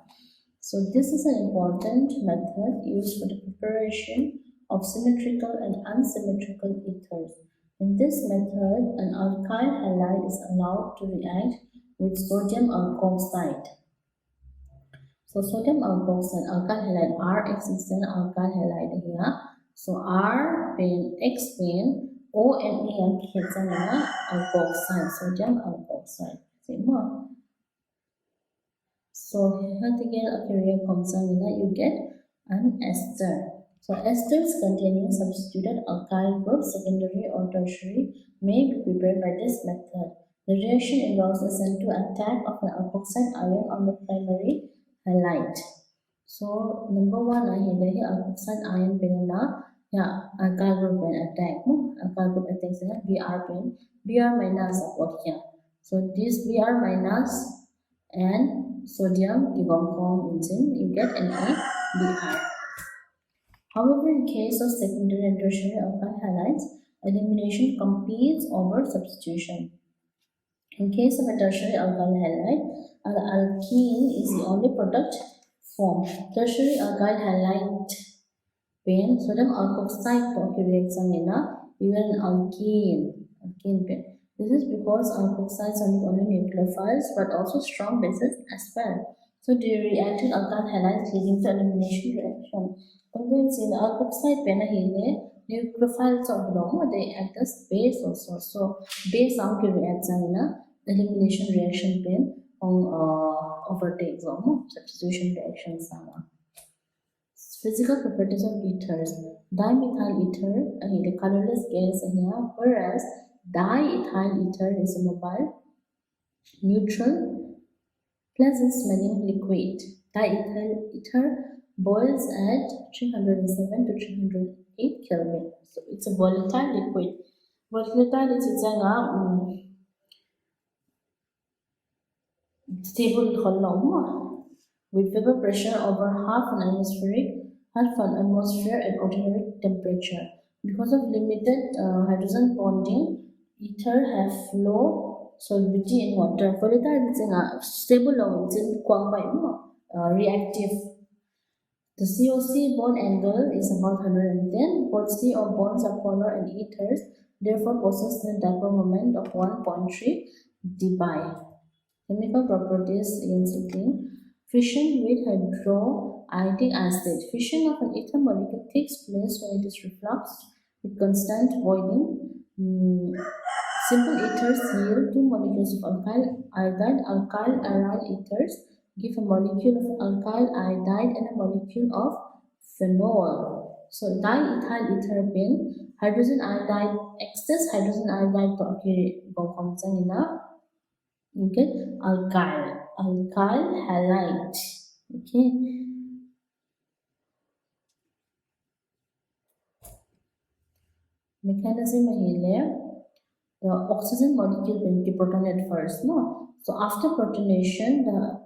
So this is an important method used for the preparation of symmetrical and unsymmetrical ethers. In this method, an alkyl halide is allowed to react with sodium alkoxide. So sodium alkoxide, alkyl halide, RX is an alkyl halide here. So R pen X pen ONAM alkoxide, sodium alkoxide. So here again you get an ester. So esters containing substituted alkyl groups, secondary or tertiary, may be prepared by this method. The reaction involves a SN2 attack of an alkoxide ion on the primary halide. So number 1 alkoxide ion penina alkyl group attack. Alkyl group attack is Br minus support here. So this Br minus and sodium decomposed engine, you get NaBr. However, in case of secondary and tertiary alkyl halides, elimination competes over substitution. In case of a tertiary alkyl halide, an alkene is the only product formed. Tertiary alkyl halide pain, sodium alkoxide reacts in even alkene pain. This is because alkoxides are not only nucleophiles but also strong bases as well. So they react with alkyl halides leading to elimination reaction. Sometimes in alkoxide pain nucleophiles of the they act as base also. So base reacts in elimination reaction pain on overtakes substitution reactions. Physical properties of ethers. Dimethyl ether is a colorless gas here, whereas diethyl ether is a mobile, neutral, pleasant smelling liquid. Diethyl ether boils at 307 to 308 Kelvin. So it's a volatile liquid. Volatile is stable hollow with vapor pressure over half an atmosphere at ordinary temperature. Because of limited hydrogen bonding, ether have low solubility in water. Volatile is stable level, it's reactive. The COC bond angle is about 110. Both CO bonds are polar and ethers, therefore possess the dipole moment of 1.3 dpi. Chemical properties against heating. Fission with hydroiodic acid. Fission of an ether molecule takes place when it is refluxed with constant boiling. Simple ethers yield two molecules of alkyl iodide. Alkyl aryl ethers give a molecule of alkyl iodide and a molecule of phenol. So diethyl ether being hydrogen iodide, excess hydrogen iodide to occur you get alkyl halide. Okay. Mechanism here, the oxygen molecule will be protonate first, no? So after protonation, the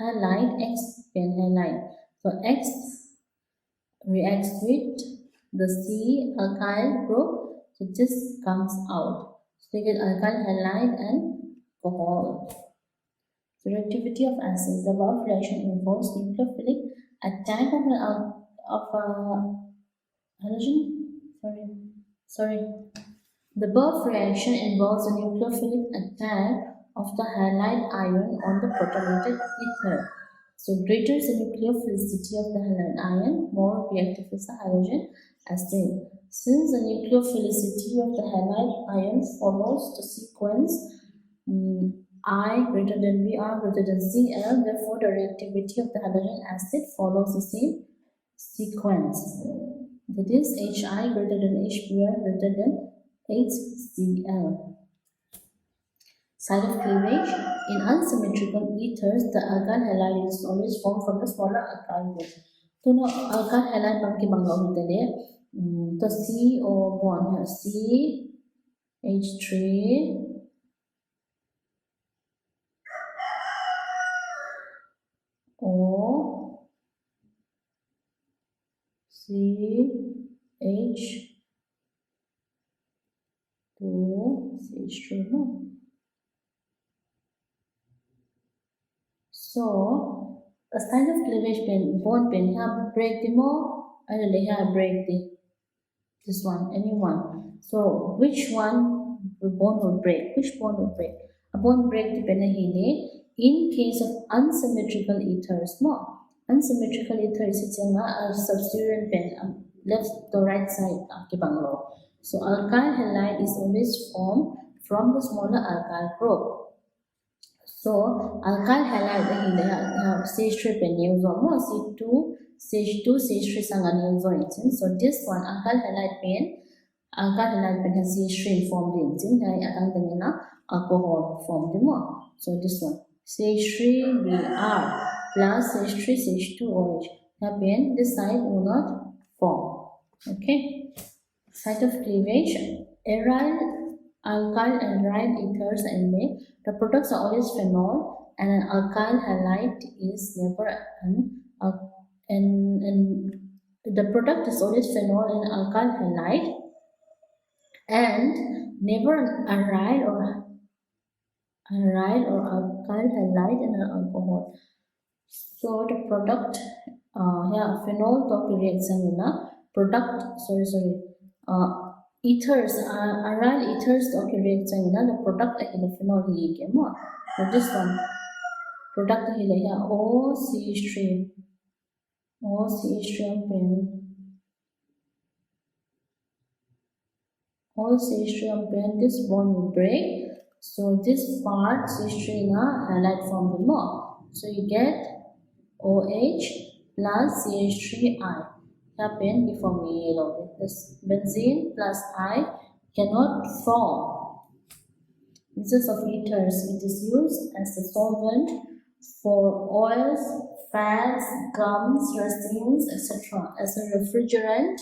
halide X pen halide. So X reacts with the C alkyl group, so this comes out. So you get alkyl halide and alcohol. The reactivity of acids. The above reaction involves nucleophilic attack of halogen. The above reaction involves a nucleophilic attack of the halide ion on the protonated ether. So greater is the nucleophilicity of the halide ion, more reactive is the halogen acid. Since the nucleophilicity of the halide ion follows the sequence I greater than Br greater than Cl, therefore the reactivity of the halogen acid follows the same sequence. That is Hi greater than Hbr greater than HCl. Side of cleavage. In unsymmetrical ethers, the alkyl halide is always formed from the smaller alkyl group. So now alkyl halide banki banglaw hitale. The CO bond here, CH3 O CH2 CH3 no. So a side of cleavage pen bond pen here break the more and here break this one, any one. So which one the bond will break? Which bond will break? A bond break the pen in case of unsymmetrical ethers. No, unsymmetrical ethers is a substituent pen left to right side of banglaw. So alkyl halide is always formed from the smaller alkyl group. So alkyl halide CH3 pen use C2 CH3 sangan use. So this one alkyl halide pen has CH3 formed in alcohol formed more. So this one CH3Br plus CH3CH2OH. Happen this side will not form. Okay. Site of cleavage. Aryl alkyl and aryl ethers and the products are always phenol. and an alkyl halide is never and the product is always phenol and alkyl halide and never an aryl or alkyl halide in an alcohol. So the product here phenol talk reaction in a product ethers aryl ethers talk reaction in the product in the phenol here so this one product here OCH3 pen this bond will break. So this part CH3 na halide form more. So you get OH plus CH3I. Happen before me this benzene plus I cannot form. Uses of ethers, it is used as a solvent for oils, fats, gums, resins, etc. As a refrigerant,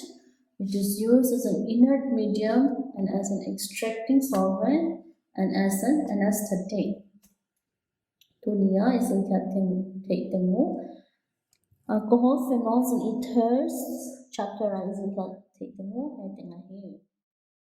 it is used as an inert medium and as an extracting solvent and as an anesthetic. Tunia is in take the move. Alcohol, phenols, and ethers. Chapter is in take the move. I think I hear.